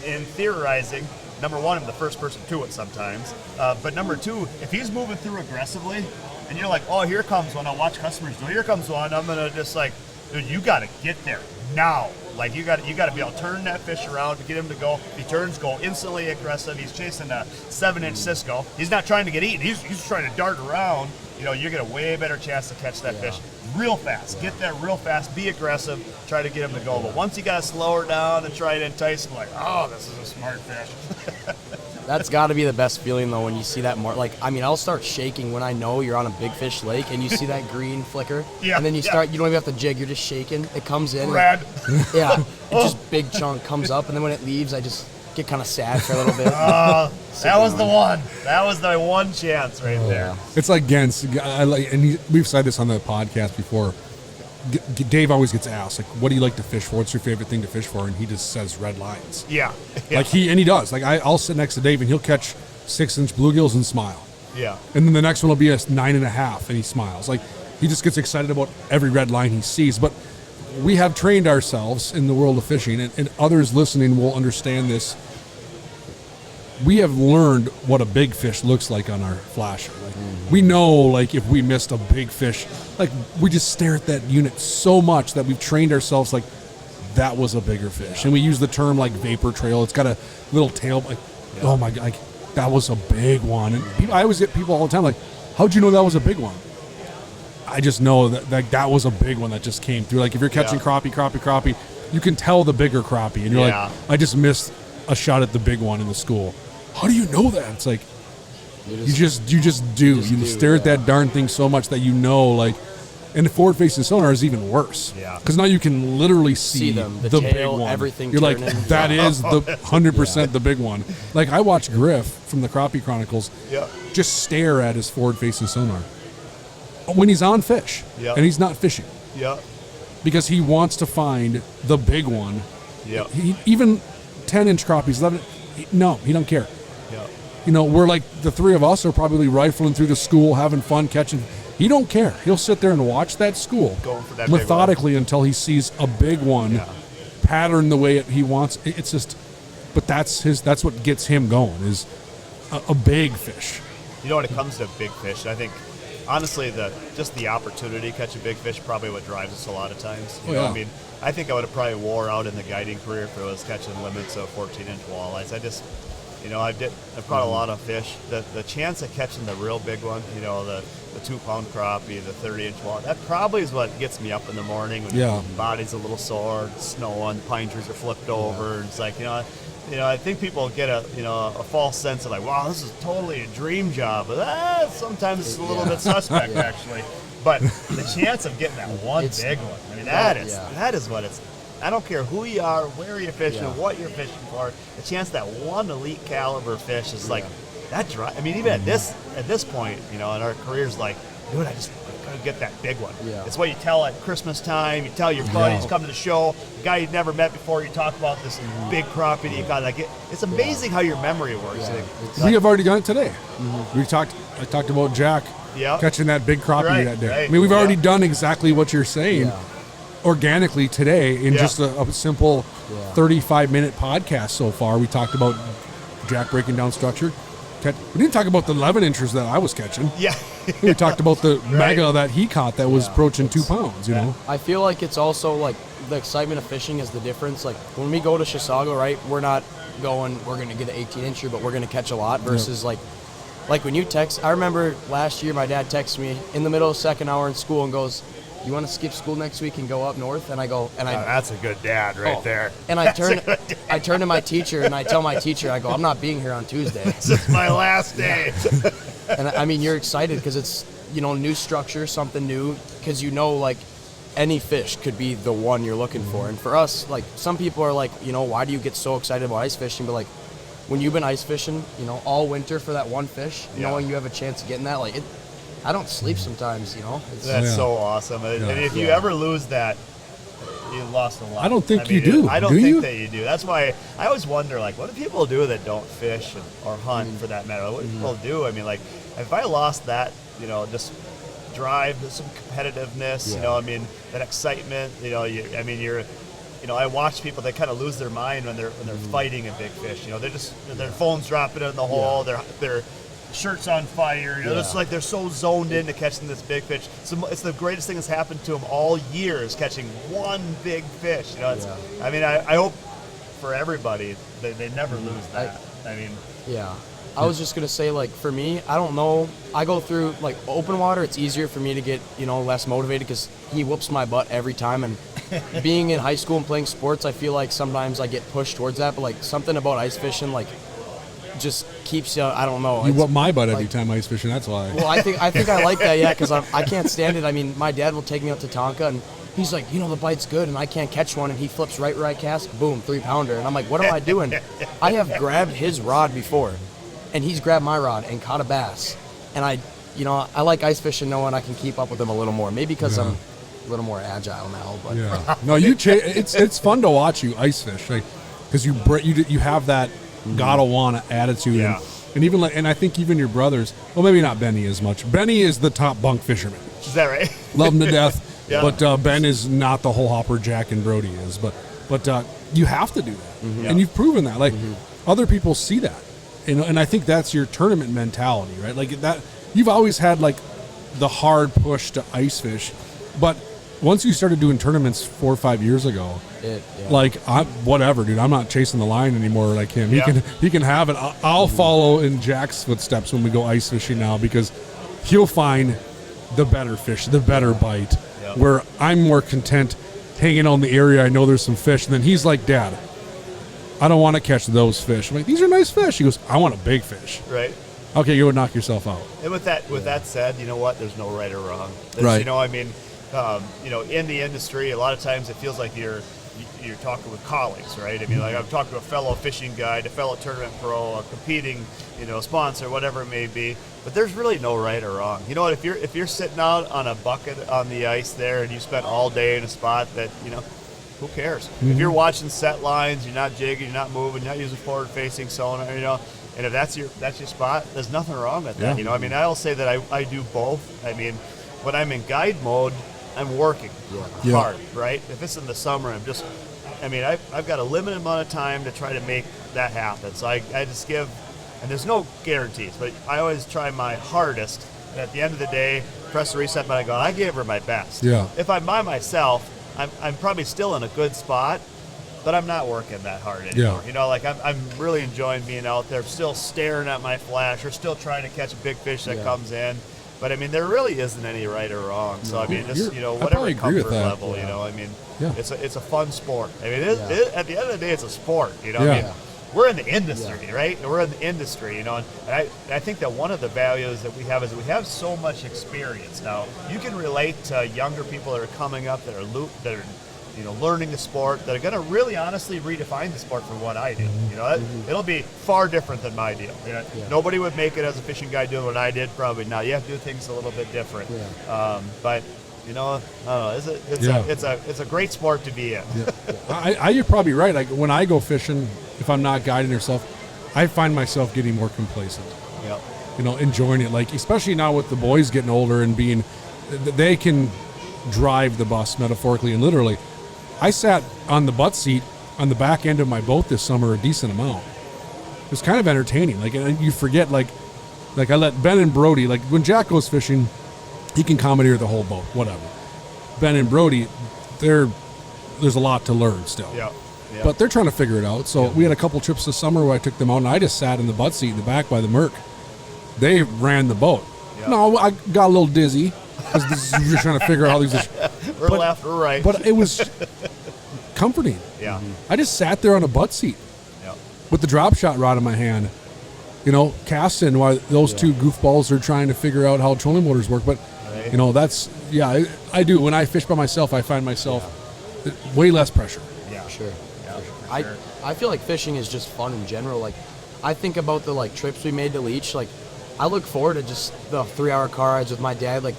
in theorizing, number one, I'm the first person to it sometimes. But number two, if he's moving through aggressively, and you're like, oh, here comes one, I'll watch customers do, here comes one, I'm going to just like, dude, you got to get there now. Like you got to be able to turn that fish around to get him to go. If he turns, go instantly aggressive. He's chasing a 7-inch Cisco. He's not trying to get eaten. He's trying to dart around. You get a way better chance to catch that fish real fast. Get there real fast. Be aggressive. Try to get him to go. But once you got to slow her down and try to entice him, like, oh, this is a smart fish. That's got to be the best feeling, though, when you see that mark. Like, I mean, I'll start shaking when I know you're on a big fish lake and you see that green flicker. Yeah, and then you don't even have to jig. You're just shaking. It comes in. Brad. Yeah. It just big chunk comes up. And then when it leaves, I just get kind of sad for a little bit. That was the one. That was the one chance right there. It's like Gens. We've said this on the podcast before. Dave always gets asked, like, what do you like to fish for? What's your favorite thing to fish for? And he just says red lines. Yeah. Like he does. Like I'll sit next to Dave and he'll catch 6-inch bluegills and smile. Yeah. And then the next one will be a 9.5 and he smiles. Like he just gets excited about every red line he sees. But we have trained ourselves in the world of fishing, and others listening will understand this. We have learned what a big fish looks like on our flasher. Like, we know, like, if we missed a big fish, like, we just stare at that unit so much that we've trained ourselves, like, that was a bigger fish. And we use the term, like, vapor trail. It's got a little tail, like, oh, my God, like, that was a big one. And I always get people all the time, like, how'd you know that was a big one? I just know that that was a big one that just came through. Like, if you're catching crappie, you can tell the bigger crappie. And you're like, I just missed a shot at the big one in the school. How do you know that? It's like, you just do. You stare at that darn thing so much that you know, like, and the forward-facing sonar is even worse. Yeah. Because now you can literally see them, the tail, big one. Everything you're like, turning. that is the 100% the big one. Like, I watch Griff from the Crappie Chronicles just stare at his forward-facing sonar when he's on fish and he's not fishing. Yeah. Because he wants to find the big one. Yeah. Even 10-inch crappies, he don't care. Yeah. We're like, the three of us are probably rifling through the school, having fun, catching. He don't care. He'll sit there and watch that school Going for that methodically until he sees a big one pattern the way he wants. It's just, but that's what gets him going, is a big fish. When it comes to big fish, I think, honestly, just the opportunity to catch a big fish probably what drives us a lot of times. You know, I mean, I think I would have probably wore out in the guiding career if it was catching limits of 14-inch walleyes. I've caught a lot of fish. The chance of catching the real big one, the 2-pound crappie, the 30-inch walleye, that probably is what gets me up in the morning when your body's a little sore, it's snowing, pine trees are flipped over. And it's like, I think people get a false sense of like, wow, this is totally a dream job. But sometimes it's a little bit suspect actually. But the chance of getting that one big one, I mean, that is what it's. I don't care who you are, where you're fishing, what you're fishing for. The chance that one elite caliber fish is like, that drive. I mean, even at this point, you know, in our careers, like, dude, I just gotta get that big one. Yeah. It's what you tell at Christmas time. You tell your buddies, come to the show. The guy you'd never met before. You talk about this big property you got. Like, it's amazing how your memory works. Yeah. Like, We have already done it today. I talked about Jack catching that big crappie that day. Right. I mean, we've already done exactly what you're saying organically today in just a simple 35-minute podcast so far. We talked about Jack breaking down structure. We didn't talk about the 11-inchers that I was catching. Yeah. We talked about the mega that he caught that was approaching 2 pounds, you know? I feel like it's also like the excitement of fishing is the difference. Like when we go to Chisago, right, we're not going, we're going to get an 18-incher, but we're going to catch a lot versus like when you text. I remember last year my dad texted me in the middle of second hour in school and goes, "You want to skip school next week and go up north?" And I go, that's a good dad right there. And I turn to my teacher and I tell my teacher, I go, "I'm not being here on Tuesday. This is my last day." And I mean, you're excited because it's, you know, new structure, something new, because you know, like, any fish could be the one you're looking for. And for us, like, some people are like, you know, why do you get so excited about ice fishing? But, like, when you've been ice fishing, you know, all winter for that one fish, knowing you have a chance of getting that, like, I don't sleep sometimes, you know. That's so awesome. And if you ever lose that, you lost a lot. I don't think you do. I don't do think you? that you do. That's why I always wonder, like, what do people do that don't fish or hunt for that matter? What do people do? I mean, like, if I lost that, you know, just drive, some competitiveness, you know, I mean, that excitement, you know, you know, I watch people that kind of lose their mind when they're fighting a big fish. You know, they're just, their phone's dropping in the hole, their shirt's on fire. You know, it's like they're so zoned into catching this big fish. So it's the greatest thing that's happened to them all year is catching one big fish. You know, it's, I mean, I hope for everybody that they never lose that. I was just gonna say, like, for me, I don't know. I go through, like, open water. It's easier for me to get, you know, less motivated because he whoops my butt every time. And being in high school and playing sports, I feel like sometimes I get pushed towards that. But, like, something about ice fishing, like, just keeps you. I don't know. You whoop my butt every time ice fishing. That's why. Well, I think I like that, because I can't stand it. I mean, my dad will take me out to Tonka and he's like, you know, the bite's good, and I can't catch one, and he flips right where I cast, boom, 3-pounder, and I'm like, what am I doing? I have grabbed his rod before, and he's grabbed my rod and caught a bass, and I like ice fishing knowing I can keep up with him a little more, maybe because I'm a little more agile now, but no, it's fun to watch you ice fish, like, because you have that gotta wanna attitude, and even like, and I think even your brothers, well, maybe not Benny as much. Benny is the top bunk fisherman. Is that right? Love him to death. But Ben is not the whole hopper Jack and Brody is. But you have to do that, and you've proven that. Like other people see that, and I think that's your tournament mentality, right? Like that, you've always had like the hard push to ice fish, but once you started doing tournaments 4 or 5 years ago, like whatever, dude, I'm not chasing the line anymore like him. He can have it. I'll follow in Jack's footsteps when we go ice fishing now, because he'll find the better fish, the better bite. Where I'm more content hanging on the area I know there's some fish, and then he's like, Dad, I don't want to catch those fish. I'm like, these are nice fish. He goes, I want a big fish. Right. Okay, you would knock yourself out. And with that said, you know what? There's no right or wrong. Right. You know, I mean, you know, in the industry, a lot of times it feels like you're talking with colleagues, right? I mean, like I'm talking to a fellow fishing guide, a fellow tournament pro, a competing, you know, sponsor, whatever it may be. But there's really no right or wrong. You know what? If you're sitting out on a bucket on the ice there and you spent all day in a spot that, you know, who cares? If you're watching set lines, you're not jigging, you're not moving, you're not using forward-facing sonar, you know, and if that's your spot, there's nothing wrong with that. You know, I mean, I'll say that I do both. I mean, when I'm in guide mode, I'm working hard, right? If it's in the summer, I've got a limited amount of time to try to make that happen. So I just give, and there's no guarantees, but I always try my hardest. And at the end of the day, press the reset button, I go, I gave her my best. Yeah. If I'm by myself, I'm probably still in a good spot, but I'm not working that hard anymore. You know, like I'm really enjoying being out there, still staring at my flash, or still trying to catch a big fish that comes in. But I mean, there really isn't any right or wrong. So I mean, just, you know, whatever comfort level, you know, I mean, it's a fun sport. I mean, at the end of the day, it's a sport. You know, I mean, we're in the industry, right? We're in the industry, you know, and I think that one of the values that we have is we have so much experience now. You can relate to younger people that are coming up that are learning the sport, that are going to really honestly redefine the sport from what I do. It'll be far different than my deal. Nobody would make it as a fishing guy doing what I did, probably not. You have to do things a little bit different. But I don't know. It's a great sport to be in. You're probably right. Like when I go fishing, if I'm not guiding yourself, I find myself getting more complacent. Enjoying it. Like especially now with the boys getting older and they can drive the bus metaphorically and literally. I sat on the butt seat on the back end of my boat this summer a decent amount. It was kind of entertaining. Like, and you forget, like I let Ben and Brody, like when Jack goes fishing, he can commandeer the whole boat, whatever. Ben and Brody, there's a lot to learn still. But they're trying to figure it out. So we had a couple trips this summer where I took them out and I just sat in the butt seat in the back by the Merc. They ran the boat. No, I got a little dizzy because you're just trying to figure out how these We're left, we're right. But it was comforting. I just sat there on a butt seat with the drop shot rod in my hand, casting while those two goofballs are trying to figure out how trolling motors work. But, that's, I do. When I fish by myself, I find myself way less pressure. Sure. I feel like fishing is just fun in general. Like, I think about the, trips we made to Leech. Like, I look forward to just the 3-hour car rides with my dad. Like,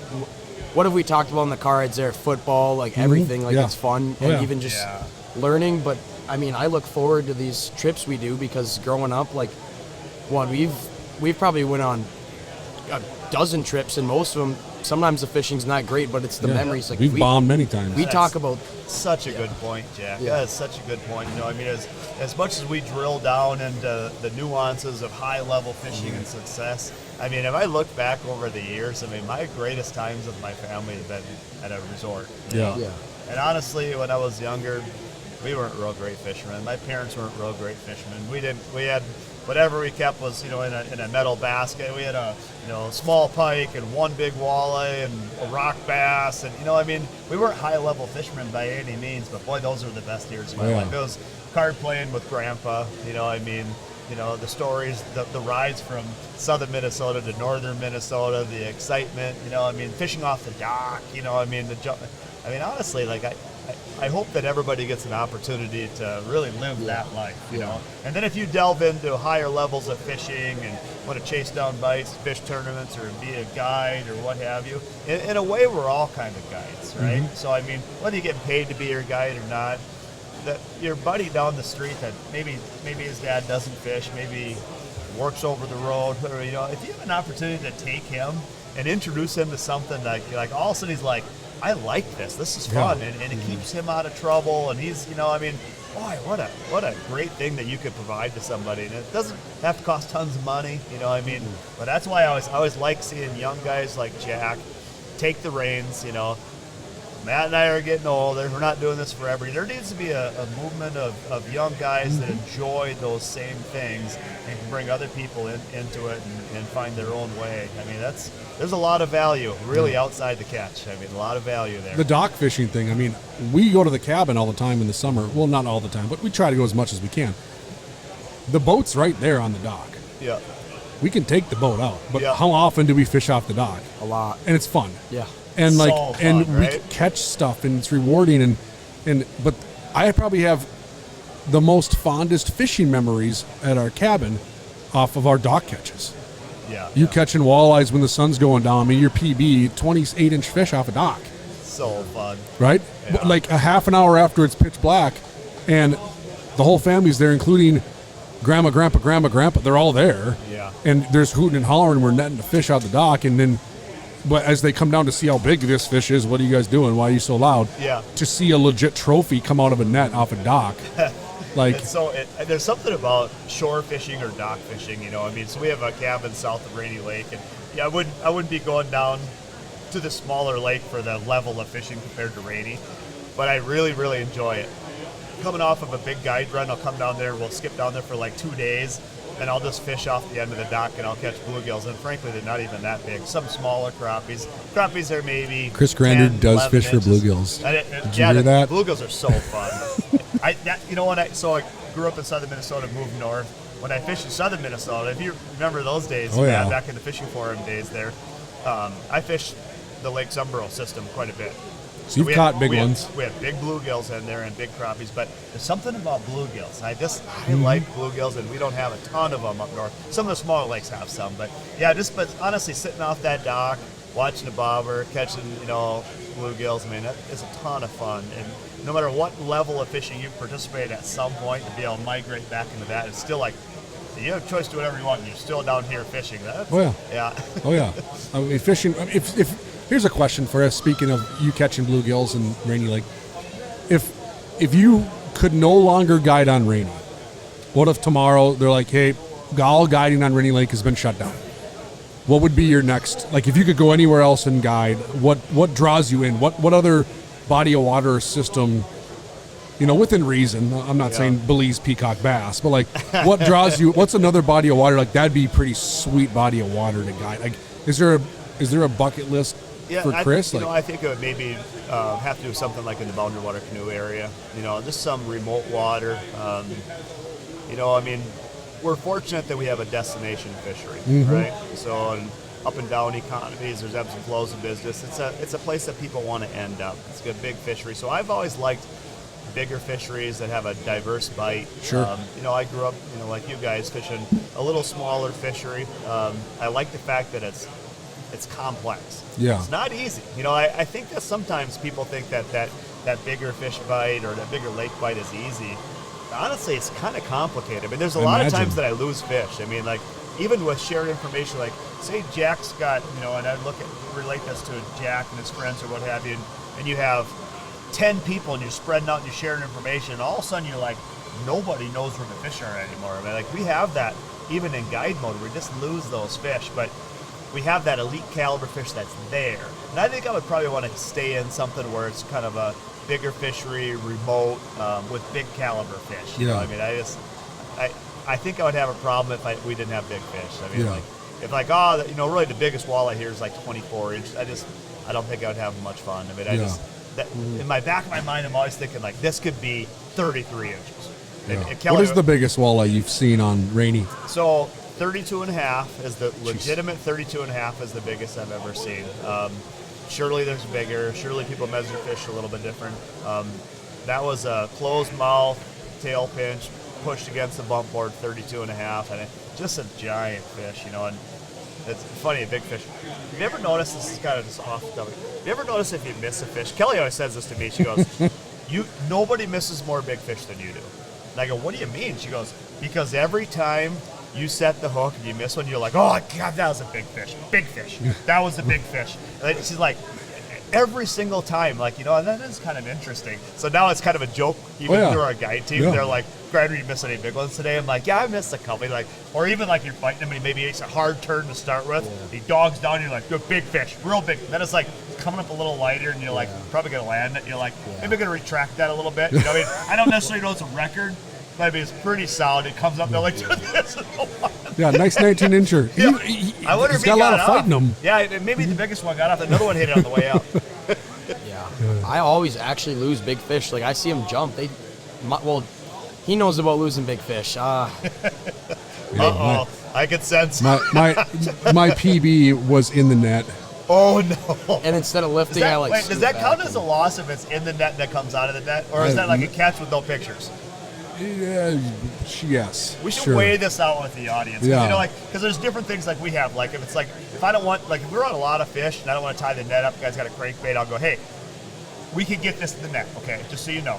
what have we talked about in the car rides there? Football, like everything. Like it's fun and even just learning. But I mean, I look forward to these trips we do because growing up, we've probably went on a dozen trips and most of them. Sometimes the fishing's not great, but it's the memories. Like we've bombed many times. We talk about such a good point, Jack. That is such a good point. As much as we drill down into the nuances of high-level fishing and success, if I look back over the years, my greatest times with my family have been at a resort. And honestly, when I was younger, we weren't real great fishermen. My parents weren't real great fishermen. We had whatever we kept was, in a metal basket. We had a, small pike and one big walleye and a rock bass. And, we weren't high-level fishermen by any means, but boy, those were the best years of my life. It was card playing with Grandpa, the stories, the rides from southern Minnesota to northern Minnesota, the excitement, fishing off the dock, honestly, I hope that everybody gets an opportunity to really live that life, And then if you delve into higher levels of fishing and want to chase down bites, fish tournaments, or be a guide or what have you, in a way, we're all kind of guides, right? So, whether you get paid to be your guide or not, that your buddy down the street that maybe his dad doesn't fish, maybe works over the road, or, if you have an opportunity to take him and introduce him to something like all of a sudden he's like, I like this. This is fun, and it keeps him out of trouble. And he's, boy, what a great thing that you could provide to somebody. And it doesn't have to cost tons of money, But that's why I always like seeing young guys like Jack take the reins. Matt and I are getting older. We're not doing this forever. There needs to be a movement of young guys that enjoy those same things and can bring other people into it and find their own way. There's a lot of value really outside the catch. A lot of value there. The dock fishing thing, we go to the cabin all the time in the summer. Well, not all the time, but we try to go as much as we can. The boat's right there on the dock. Yeah. We can take the boat out, but how often do we fish off the dock? A lot. And it's fun. Yeah. And so fun, we catch stuff and it's rewarding but I probably have the most fondest fishing memories at our cabin off of our dock catches. You catching walleyes when the sun's going down. Your PB 28-inch fish off a dock. So fun. Right? Yeah. Like a half an hour after it's pitch black and the whole family's there, including grandma, grandpa, they're all there. Yeah. And there's hooting and hollering, we're netting the fish out the dock, and then but as they come down to see how big this fish is, what are you guys doing? Why are you so loud? Yeah. To see a legit trophy come out of a net off a dock. There's something about shore fishing or dock fishing, So we have a cabin south of Rainy Lake, and I wouldn't be going down to the smaller lake for the level of fishing compared to Rainy, but I really, really enjoy it. Coming off of a big guide run, I'll come down there, we'll skip down there for 2 days, and I'll just fish off the end of the dock and I'll catch bluegills, and frankly, they're not even that big. Some smaller crappies. Crappies are maybe Chris Granrud does fish inches. for bluegills. Did you hear that? Bluegills are so fun. I grew up in southern Minnesota, moved north. When I fished in southern Minnesota, if you remember those days, back in the fishing forum days there, I fished the Lake Sunboro system quite a bit. So you've caught big ones. We have big bluegills in there and big crappies, but there's something about bluegills. I like bluegills, and we don't have a ton of them up north. Some of the smaller lakes have some, but but honestly, sitting off that dock, watching a bobber, catching, bluegills, I mean, that is a ton of fun. And no matter what level of fishing you participate at some point, to be able to migrate back into that, it's still like, you have a choice to do whatever you want, and you're still down here fishing. Oh, yeah. Yeah. Oh, yeah. I mean, fishing, here's a question for us, speaking of you catching bluegills in Rainy Lake. If you could no longer guide on Rainy, what if tomorrow they're like, hey, all guiding on Rainy Lake has been shut down? What would be your next, like if you could go anywhere else and guide, what draws you in? What other body of water or system, within reason, I'm not saying Belize peacock bass, but like what draws you, what's another body of water, like that'd be pretty sweet body of water to guide? Like is there a bucket list for Chris? I think it would maybe have to do something like in the boundary water canoe area, just some remote water. We're fortunate that we have a destination fishery, right? So up and down economies, there's ebbs and flows of business. It's a place that people want to end up. It's a big fishery. So I've always liked bigger fisheries that have a diverse bite. Sure. I grew up, like you guys, fishing a little smaller fishery. I like the fact that it's complex. Yeah. It's not easy. I think that sometimes people think that bigger fish bite or that bigger lake bite is easy. Honestly, it's kind of complicated. I mean, there's a lot of times that I lose fish. I mean, like, even with shared information, like, say Jack's got, and I relate this to Jack and his friends or what have you, and you have 10 people and you're spreading out and you're sharing information, and all of a sudden you're like, nobody knows where the fish are anymore. I mean, like, we have that even in guide mode. We just lose those fish, but we have that elite caliber fish that's there. And I think I would probably want to stay in something where it's kind of a bigger fishery, remote, with big caliber fish. Yeah. I mean, I think I would have a problem if we didn't have big fish. I mean, really the biggest walleye here is like 24 inch. I don't think I would have much fun. I mean, in my back of my mind, I'm always thinking like this could be 33 inches. Yeah. What is the biggest walleye you've seen on Rainy? So 32 and a half is the legitimate 32 and a half is the biggest I've ever seen. Surely there's bigger. Surely people measure fish a little bit different. That was a closed mouth, tail pinch, pushed against the bump board, 32 and a half, and just a giant fish, and it's funny, a big fish. Have you ever noticed, this is kind of just off topic, have you ever noticed if you miss a fish? Kelly always says this to me, she goes, nobody misses more big fish than you do. And I go, what do you mean? She goes, because every time you set the hook and you miss one, you're like, oh, God, that was a big fish. Big fish. That was a big fish. And she's like, every single time, like, and that is kind of interesting. So now it's kind of a joke, even through our guide team. Yeah. They're like, Granrud, you missed any big ones today? I'm like, yeah, I missed a couple. Like, or even like you're fighting him and maybe it's a hard turn to start with. Yeah. He dogs down, you're like, good, big fish, real big. Then it's like coming up a little lighter and you're like, probably going to land it. You're like, maybe I'm going to retract that a little bit. I don't necessarily know it's a record, but I mean, it's pretty solid. It comes up, they're like, dude, this is a lot. Yeah, nice 19-incher. I wonder if he's got a lot of fighting them. Yeah, maybe the biggest one got off. Another one hit it on the way out. Yeah. I always actually lose big fish. Like, I see them jump. He knows about losing big fish. I could sense. My PB was in the net. Oh, no. And instead of lifting, does that count as a loss if it's in the net that comes out of the net? Or is that like a catch with no pictures? Yes. We should weigh this out with the audience. Yeah. Because there's different things like we have. Like if I don't want, like if we're on a lot of fish and I don't want to tie the net up, the guy's got a crankbait, I'll go, hey, we can get this in the net, okay, just so you know.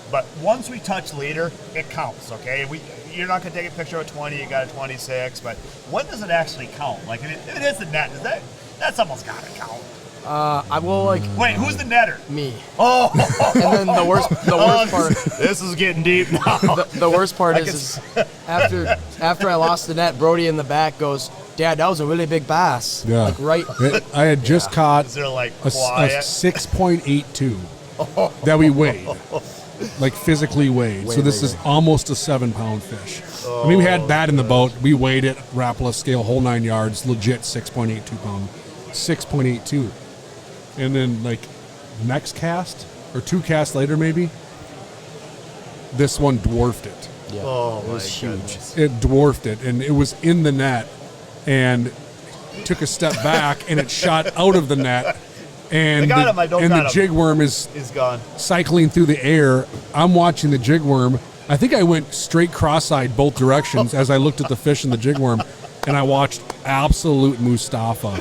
But once we touch leader, it counts, okay? You're not going to take a picture of a 20, you got a 26, but when does it actually count? Like if it is the net, that's almost got to count. Wait, who's the netter? Me. Oh, and then the worst part. This is getting deep now. The worst part is after I lost the net, Brody in the back goes, Dad, that was a really big bass. Yeah. Like right. I had just caught is there like a 6.82 that we weighed, like physically weighed. So this is almost a 7-pound fish. I mean, we had that in the boat. We weighed it, Rapala scale, whole 9 yards, legit 6.82 pound, 6.82. And then, like, next cast, or 2 casts later maybe, this one dwarfed it. Yeah. Oh, it was huge. It dwarfed it, and it was in the net, and took a step back, and it shot out of the net And I got him. I don't and got the him. jig worm is gone. cycling through the air. I'm watching the jig worm. I think I went straight cross-eyed both directions as I looked at the fish and the jig worm, and I watched absolute Mustafa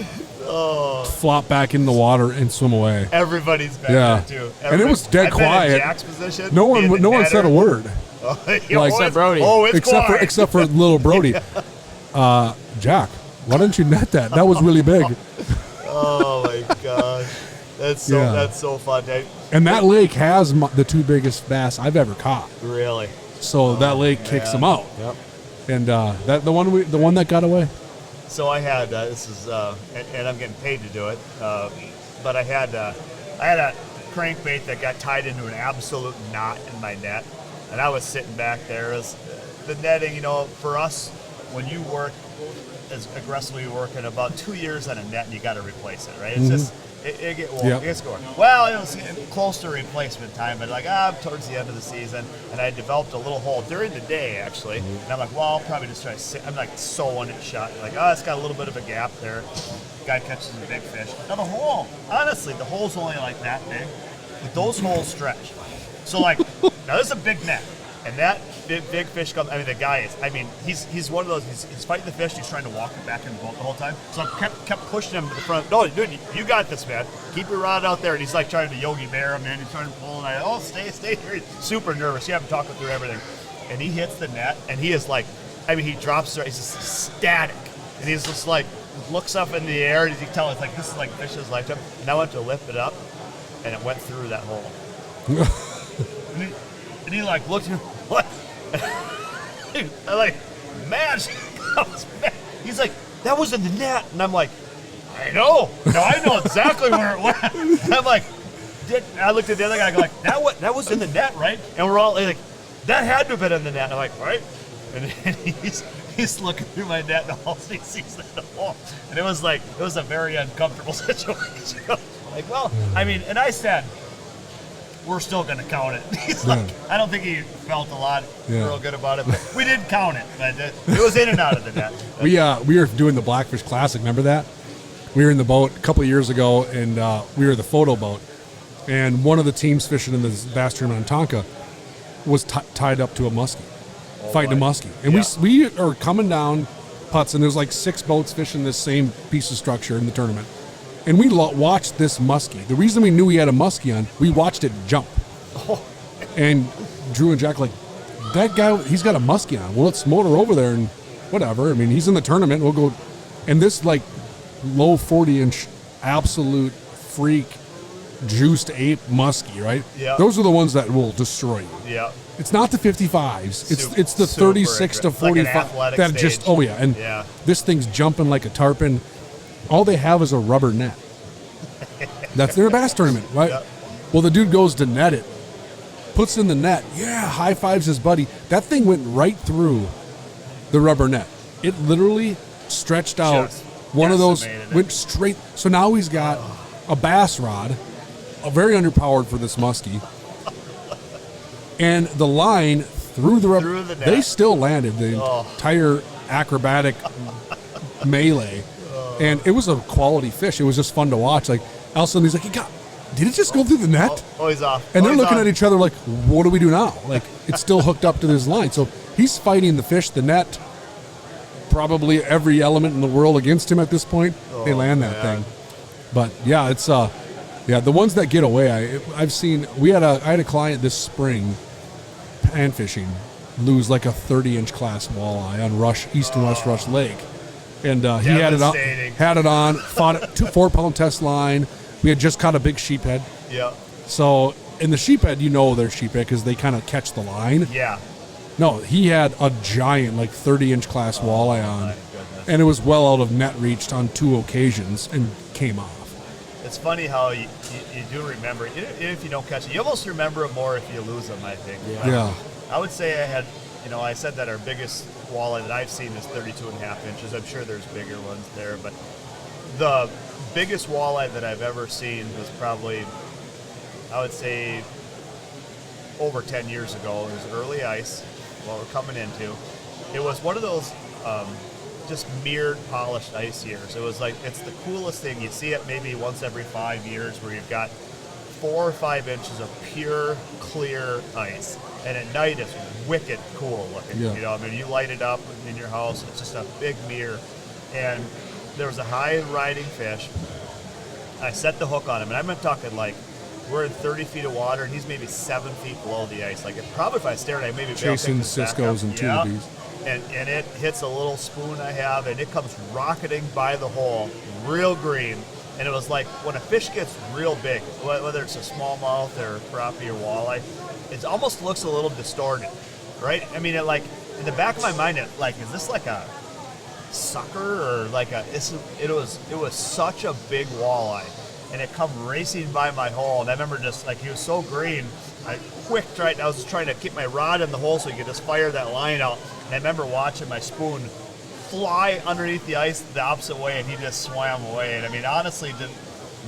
flop back in the water and swim away. Everybody's back Yeah. there too. And it was dead I've been in quiet. Jack's position, No being one, the no one said a netter. word Except Brody. Oh, it's quiet. except for little Brody. Jack, why didn't you net that? That was really big. Oh my gosh, that's so fun. And that lake has the two biggest bass I've ever caught. Really? So that lake kicks them out. Yep. And that the one that got away. So I had and I'm getting paid to do it, but I had a crankbait that got tied into an absolute knot in my net, and I was sitting back there. As the netting, for us, when you work as aggressively you work in about 2 years on a net, and you got to replace it, right? It's just it gets going. Well, it was close to replacement time, but towards the end of the season, and I developed a little hole during the day actually, and I'm like, well, I'll probably just try to sit. I'm like sewing it shut, like, it's got a little bit of a gap there. Guy catches a big fish. Now the hole, honestly, the hole's only like that big, but those holes stretch. So like, now this is a big net. And that big fish comes. The guy is. He's one of those. He's fighting the fish. He's trying to walk it back in the boat the whole time. So I kept pushing him to the front. No, dude, you got this, man. Keep your rod out there. And he's like trying to Yogi Bear him, man. He's trying to pull, and stay here. He's super nervous. You have him talking through everything. And he hits the net, and he is like, he drops. He's just static, and he's just like looks up in the air. And you can tell it's like this is like fish's lifetime. And I went to lift it up, and it went through that hole. And he like looked at me, what? I'm like, man, he's like, that was in the net. And I'm like, I know. No, I know exactly where it went. And I'm like, I looked at the other guy, like, that was in the net, right? And we're all like, that had to have been in the net. And I'm like, right? And he's looking through my net, and all he sees that hole. And it was a very uncomfortable situation. Like, well, and I said, we're still going to count it. He's like, I don't think he felt a lot real good about it, but we did count it. But it was in and out of the net. We were doing the Blackfish Classic. Remember that? We were in the boat a couple of years ago, and we were the photo boat. And one of the teams fishing in the bass tournament on Tonka was tied up to a muskie, fighting a muskie. And we are coming down putts, and there's like 6 boats fishing this same piece of structure in the tournament. And we watched this muskie. The reason we knew he had a muskie on, we watched it jump. And Drew and Jack like, that guy, he's got a muskie on. Well, let's motor over there and whatever. He's in the tournament. We'll go. And this like low 40-inch absolute freak juiced ape muskie, right? Yeah. Those are the ones that will destroy you. Yeah. It's not the 55s. It's the 36 to 45 like that stage. just and this thing's jumping like a tarpon. All they have is a rubber net. That's their bass tournament, right? Yep. Well, the dude goes to net it, puts it in the net. Yeah, high fives his buddy. That thing went right through the rubber net. It literally stretched out. One of those went straight. So now he's got a bass rod, very underpowered for this muskie, and the line through the rubber. Through the net. They still landed the entire acrobatic melee. And it was a quality fish. It was just fun to watch. Like, all of a sudden he's like, did it just go through the net? He's off. And they're looking at each other like, what do we do now? Like, it's still hooked up to this line. So he's fighting the fish, the net, probably every element in the world against him at this point. They land that thing. But yeah, it's the ones that get away. I've seen. I had a client this spring, pan fishing, lose like a 30-inch class walleye on East and West Rush Lake. And he had it on, fought it 4-pound test line. We had just caught a big sheephead. Yeah. So in the sheephead, they're sheephead because they kind of catch the line. Yeah. No, he had a giant, like 30-inch class walleye on, and it was well out of net reach on 2 occasions and came off. It's funny how you do remember, even if you don't catch it, you almost remember it more if you lose them, I think. Yeah. I would say I said that our biggest walleye that I've seen is 32.5 inches. I'm sure there's bigger ones there, but the biggest walleye that I've ever seen was probably, I would say, over 10 years ago. It was early ice, what we're coming into. It was one of those just mirrored polished ice here. So it was like, it's the coolest thing. You see it maybe once every 5 years where you've got 4 or 5 inches of pure, clear ice. And at night, it's wicked cool looking. Yeah. You know, I mean, you light it up in your house, it's just a big mirror. And there was a high riding fish. I set the hook on him, and I'm talking like, we're in 30 feet of water, and he's maybe 7 feet below the ice. Like, probably if I stared, I maybe Chasing Cisco's and tubies. And it hits a little spoon I have, and it comes rocketing by the hole, real green. And it was like, when a fish gets real big, whether it's a smallmouth or crappie or walleye, it almost looks a little distorted, right? I mean, it like, in the back of my mind, it like, is this like a sucker or like a? It was such a big walleye, and it come racing by my hole, and I remember just like, he was so green. I was just trying to keep my rod in the hole so you could just fire that line out. And I remember watching my spoon fly underneath the ice the opposite way, and he just swam away. And I mean, honestly,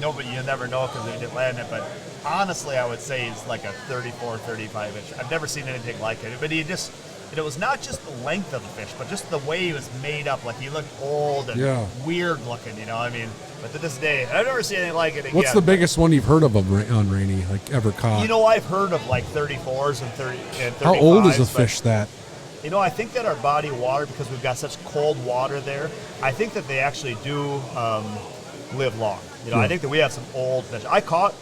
nobody, you never know because he didn't land it, but honestly, I would say he's like a 34, 35 inch. I've never seen anything like it. But it was not just the length of the fish, but just the way he was made up. Like, he looked old and weird looking, you know. I mean, but to this day, I've never seen anything like it again. What's the biggest one you've heard of on Rainy, like ever caught? You know, I've heard of like 34s and 35s. How old is a fish that? You know, I think that our body of water, because we've got such cold water there, I think that they actually do live long. You know, I think that we have some old fish. I caught,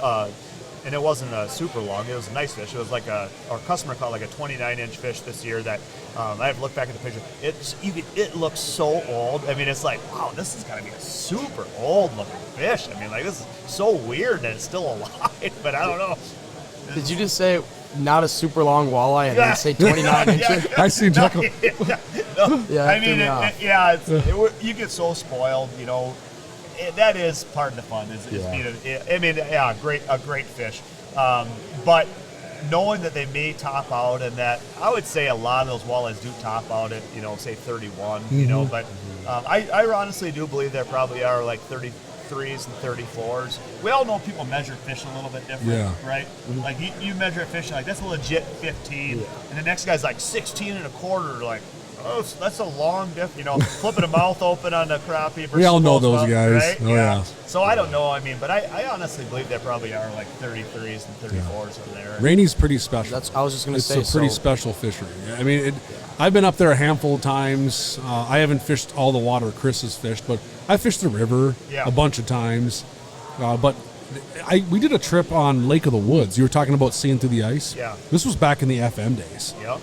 and it wasn't super long. It was a nice fish. It was like our customer caught like a 29-inch fish this year that I have to look back at the picture. It looks so old. I mean, it's like, wow, this is got to be a super old looking fish. I mean, like, this is so weird that it's still alive, but I don't know. Did you just say not a super long walleye and then say 29 inches? I see Jekyll. I mean, you get so spoiled, you know. That is part of the fun. A great fish. But knowing that they may top out, and that I would say a lot of those walleyes do top out at, you know, say 31. You know, but I honestly do believe there probably are like 33s and 34s. We all know people measure fish a little bit different, right? Like you measure a fish like that's a legit 15, and the next guy's like 16 and a quarter, like. Oh, so that's a long diff, you know, flipping a mouth open on a crappie versus we all know those mouth, guys. right? Oh, yeah. So I don't know, I mean, but I honestly believe there probably are like 33s and 34s in there. Rainy's pretty special. I was just going to say. It's a pretty special fishery. I mean, I've been up there a handful of times. I haven't fished all the water Chris has fished, but I fished the river a bunch of times. But we did a trip on Lake of the Woods. You were talking about seeing through the ice. Yeah. This was back in the FM days. Yep.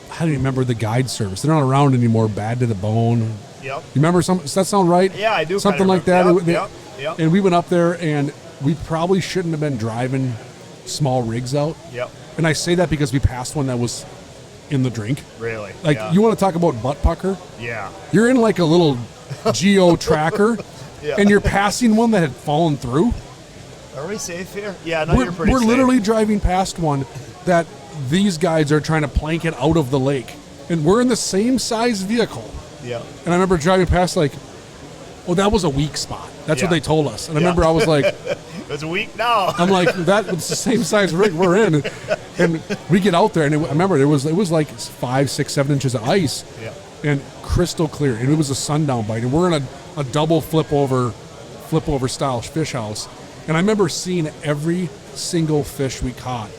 I don't even remember the guide service. They're not around anymore. Bad to the Bone. Yep. You remember some? Does that sound right? Yeah, I do. Something like that. Yep. And we went up there, and we probably shouldn't have been driving small rigs out. Yep. And I say that because we passed one that was in the drink. Really? Like, you want to talk about butt pucker? Yeah. You're in like a little geo tracker, and you're passing one that had fallen through. Are we safe here? Yeah, no, you're pretty We're safe. literally driving past one that these guys are trying to plank it out of the lake. And we're in the same size vehicle. Yeah. And I remember driving past like, oh, that was a weak spot. That's what they told us. And I remember I was like... It's weak now. I'm like, that's the same size rig we're in. And we get out there, and I remember it was like 5, 6, 7 inches of ice. Yeah. And crystal clear. And it was a sundown bite. And we're in a double flip over style fish house. And I remember seeing every single fish we caught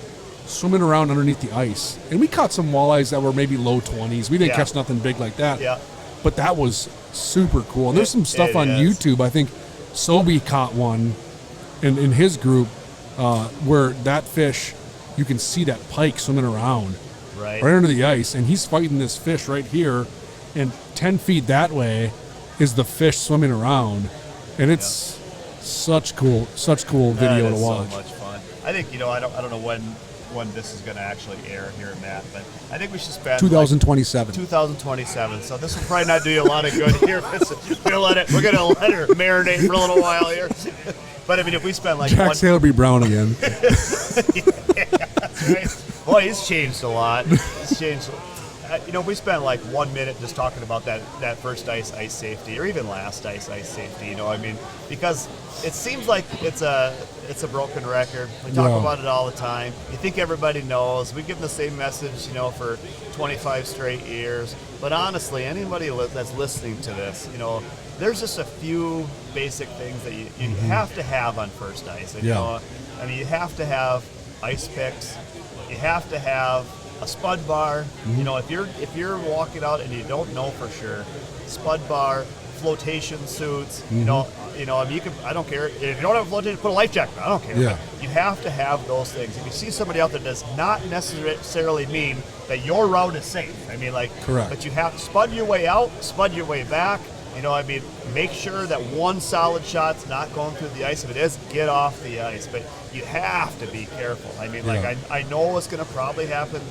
swimming around underneath the ice. And we caught some walleyes that were maybe low 20s. We didn't catch nothing big like that. Yeah. But that was super cool. And there's some stuff on YouTube. I think Sobe caught one in his group where that fish, you can see that pike swimming around right under the ice. And he's fighting this fish right here. And 10 feet that way is the fish swimming around. And it's such cool video to watch. So much fun. I think, you know, I don't know when this is going to actually air here, Matt, but I think we should spend 2027. 2027. So this will probably not do you a lot of good here. We're going to let her marinate for a little while here. But I mean, if we spend like Jack Sailby Brown again. That's right. Boy, he's changed a lot. we spent like 1 minute just talking about that first ice safety, or even last ice safety. Because it seems like it's a broken record. We talk about it all the time. You think everybody knows. We give them the same message, for 25 straight years. But honestly, anybody that's listening to this, there's just a few basic things that you have to have on first ice. And, you have to have ice picks. You have to have a spud bar. If you're walking out and you don't know for sure, spud bar, flotation suits. You can. I don't care if you don't have a flotation. Put a life jacket on. I don't care. Yeah. You have to have those things. If you see somebody out there, does not necessarily mean that your route is safe. Correct. But you have to spud your way out, spud your way back. Make sure that one solid shot's not going through the ice. If it is, get off the ice. But you have to be careful. I know what's going to probably happen.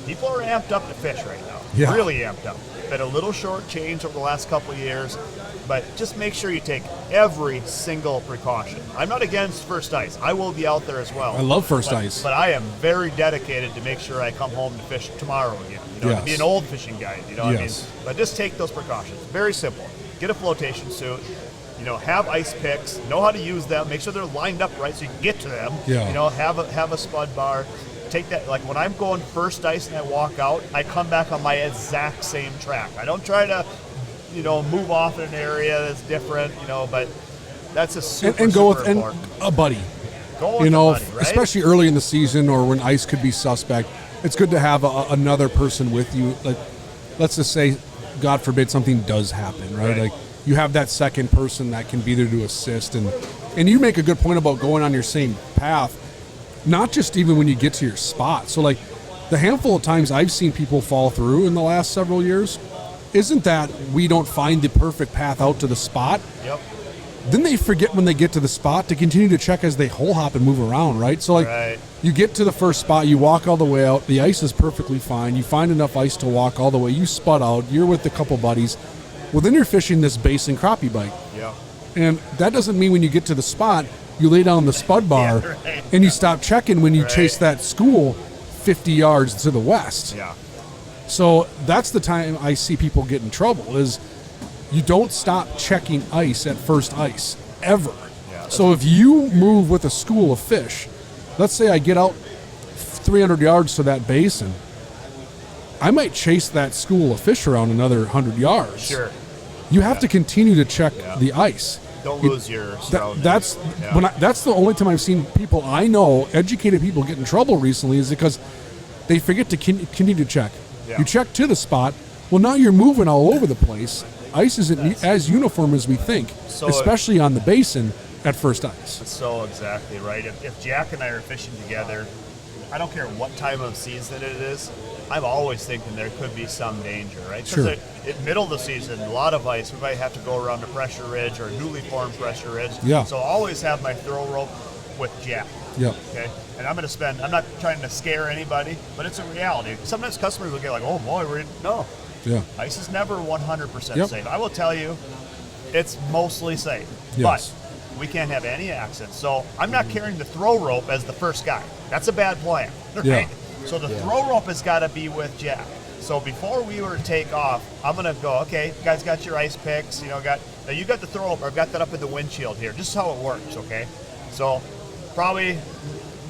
People are amped up to fish right now. Yeah. Really amped up. Been a little short change over the last couple of years, but just make sure you take every single precaution. I'm not against first ice. I will be out there as well. I love first ice. But I am very dedicated to make sure I come home to fish tomorrow again. To be an old fishing guide. But just take those precautions. Very simple. Get a flotation suit. Have ice picks. Know how to use them. Make sure they're lined up right so you can get to them. Yeah. Have a spud bar. Take that. Like when I'm going first ice and I walk out, I come back on my exact same track. I don't try to, move off in an area that's different. But that's a super and go with important. a buddy. Go with a buddy, right? Especially early in the season or when ice could be suspect. It's good to have another person with you. Like, let's just say, God forbid, something does happen, right? Like you have that second person that can be there to assist, and you make a good point about going on your same path, not just even when you get to your spot. So like the handful of times I've seen people fall through in the last several years, isn't that we don't find the perfect path out to the spot. Yep. Then they forget when they get to the spot to continue to check as they hole hop and move around, right? So like you get to the first spot, you walk all the way out, the ice is perfectly fine, you find enough ice to walk all the way, you spud out, you're with a couple buddies. Well, then you're fishing this basin crappie bite. Yeah. And that doesn't mean when you get to the spot, you lay down the spud bar and you stop checking when you chase that school 50 yards to the west. Yeah. So that's the time I see people get in trouble is you don't stop checking ice at first ice, ever. Yeah, so if you move with a school of fish, let's say I get out 300 yards to that basin, I might chase that school of fish around another 100 yards. Sure. You have to continue to check the ice. Don't lose your surroundings. That's the only time I've seen people I know, educated people, get in trouble recently is because they forget to continue to check. Yeah. You check to the spot. Well, now you're moving all over the place. Ice isn't as uniform as we think, especially on the basin at first ice. So exactly right. If Jack and I are fishing together, I don't care what time of season it is, I'm always thinking there could be some danger, right? Because in middle of the season, a lot of ice, we might have to go around a pressure ridge or a newly formed pressure ridge. Yeah. So I always have my throw rope with Jack. Yeah. Okay. And I'm not trying to scare anybody, but it's a reality. Sometimes customers will get like, oh boy, no. Yeah. Ice is never 100% safe. I will tell you, it's mostly safe. Yes. But we can't have any accidents. So I'm not carrying the throw rope as the first guy. That's a bad plan. Right? Yeah. So the throw rope has got to be with Jack. So before we were to take off, I'm going to go, okay, you guys got your ice picks, now you got the throw rope, I've got that up in the windshield here. This is how it works, okay? So probably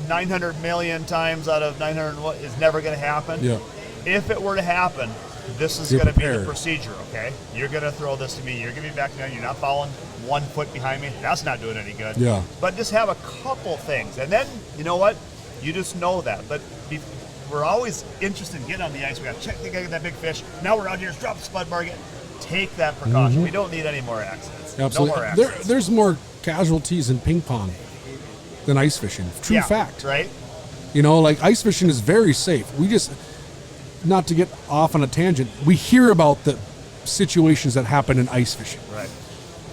900 million times out of 900 is never going to happen. Yeah. If it were to happen, this is going to be the procedure, okay? You're going to throw this to me. You're going to be back down. You're not following 1 foot behind me. That's not doing any good. Yeah. But just have a couple things. And then, you know what? You just know that. But we're always interested in getting on the ice. We got to check to get that big fish. Now we're out here. Just drop the spud bar again. Take that precaution. Mm-hmm. We don't need any more accidents. Absolutely. No more accidents. There's more casualties in ping pong than ice fishing. True fact. Right? Like ice fishing is very safe. We just, not to get off on a tangent, we hear about the situations that happen in ice fishing. Right.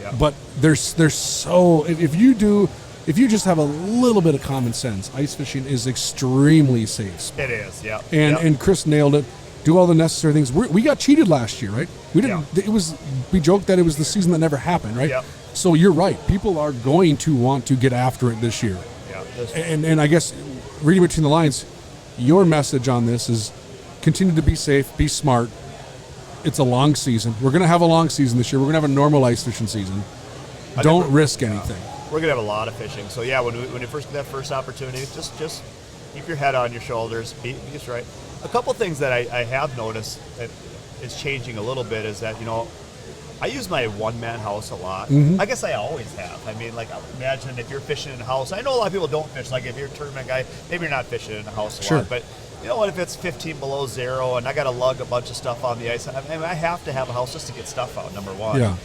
Yeah. But there's so, if you just have a little bit of common sense, ice fishing is extremely safe. It is, yeah. And Chris nailed it. Do all the necessary things. We got cheated last year, right? We didn't. Yeah. We joked that it was the season that never happened, right? Yeah. So you're right. People are going to want to get after it this year. Yeah. And I guess reading between the lines, your message on this is continue to be safe, be smart. It's a long season. We're going to have a long season this year. We're going to have a normal ice fishing season. Don't risk anything. We're going to have a lot of fishing. So, yeah, when you first get that first opportunity, just keep your head on your shoulders. Be just right. A couple things that I have noticed that is changing a little bit is that, I use my one-man house a lot. I guess I always have. I mean, like, imagine if you're fishing in a house. I know a lot of people don't fish. Like, if you're a tournament guy, maybe you're not fishing in a house a lot. But you know what? If it's 15 below zero and I got to lug a bunch of stuff on the ice, I have to have a house just to get stuff out, number one. Yeah.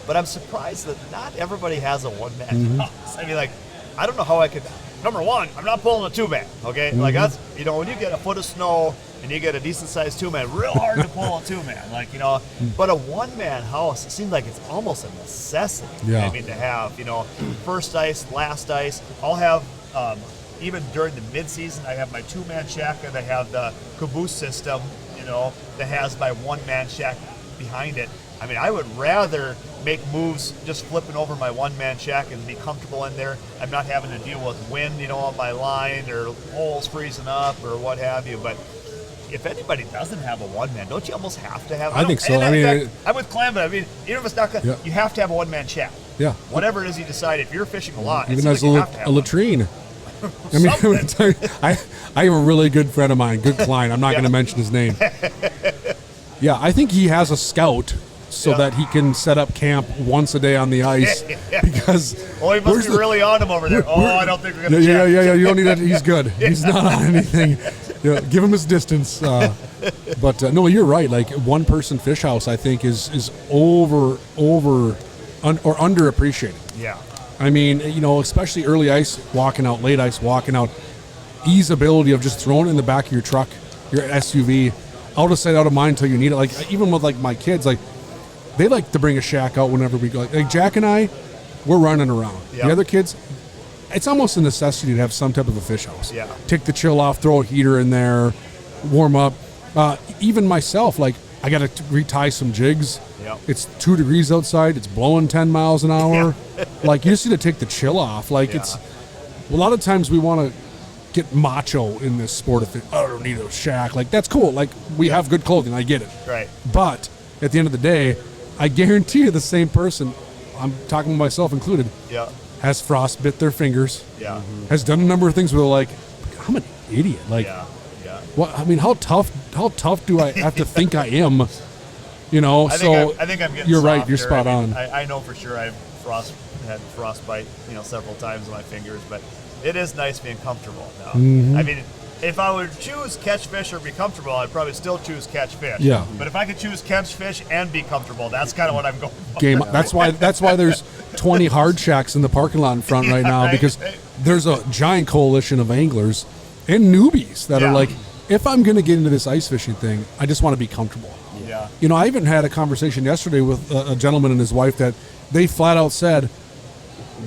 But I'm surprised that not everybody has a one-man house. I mean, like, I don't know how I could. Number one, I'm not pulling a two-man, okay? Like, that's, when you get a foot of snow and you get a decent-sized two-man, real hard to pull a two-man. Like, but a one-man house, it seems like it's almost a necessity. Yeah. I mean, to have, first ice, last ice. I'll have, even during the mid-season, I have my two-man shack and I have the caboose system, that has my one-man shack behind it. I mean, I would rather make moves just flipping over my one-man shack and be comfortable in there. I'm not having to deal with wind, on my line or holes freezing up or what have you. But if anybody doesn't have a one-man, don't you almost have to have? I think so. I'm with Clem, but I mean, even if it's not, you have to have a one-man shack. Yeah. Whatever it is you decide, if you're fishing a lot, even as a latrine. I mean, I have a really good friend of mine, good client. I'm not going to mention his name. Yeah, I think he has a scout so that he can set up camp once a day on the ice. Because he must be really on him over there. I don't think we're going to check. Yeah. You don't need that. He's good. He's not on anything. Give him his distance. But no, you're right. Like, one person fish house, I think, is underappreciated. Yeah. I mean, especially early ice, walking out, late ice, walking out, easeability of just throwing it in the back of your truck, your SUV, out of sight, out of mind until you need it. Like, even with, like, my kids, like, they like to bring a shack out whenever we go. Like Jack and I, we're running around. Yep. The other kids, it's almost a necessity to have some type of a fish house. Yeah. Take the chill off, throw a heater in there, warm up. Even myself, like, I got to retie some jigs. Yep. It's 2 degrees outside. It's blowing 10 miles an hour. Like, you just need to take the chill off. Like, it's a lot of times we want to get macho in this sport of it. I don't need a shack. Like, that's cool. Like, we have good clothing. I get it. Right. But at the end of the day, I guarantee you the same person, I'm talking about myself included, has frostbit their fingers, has done a number of things where they're like, I'm an idiot. Like, what? I mean, how tough do I have to think I am? I think I'm getting you're softer. Right. You're spot on. I know for sure I've had frostbite, several times on my fingers, but it is nice being comfortable now. I mean, if I would choose catch fish or be comfortable, I'd probably still choose catch fish. Yeah. But if I could choose catch fish and be comfortable, that's kind of what I'm going for. Game. That's why there's 20 hard shacks in the parking lot in front right now, right? Because there's a giant coalition of anglers and newbies that are like, if I'm going to get into this ice fishing thing, I just want to be comfortable. Yeah. I even had a conversation yesterday with a gentleman and his wife that they flat out said,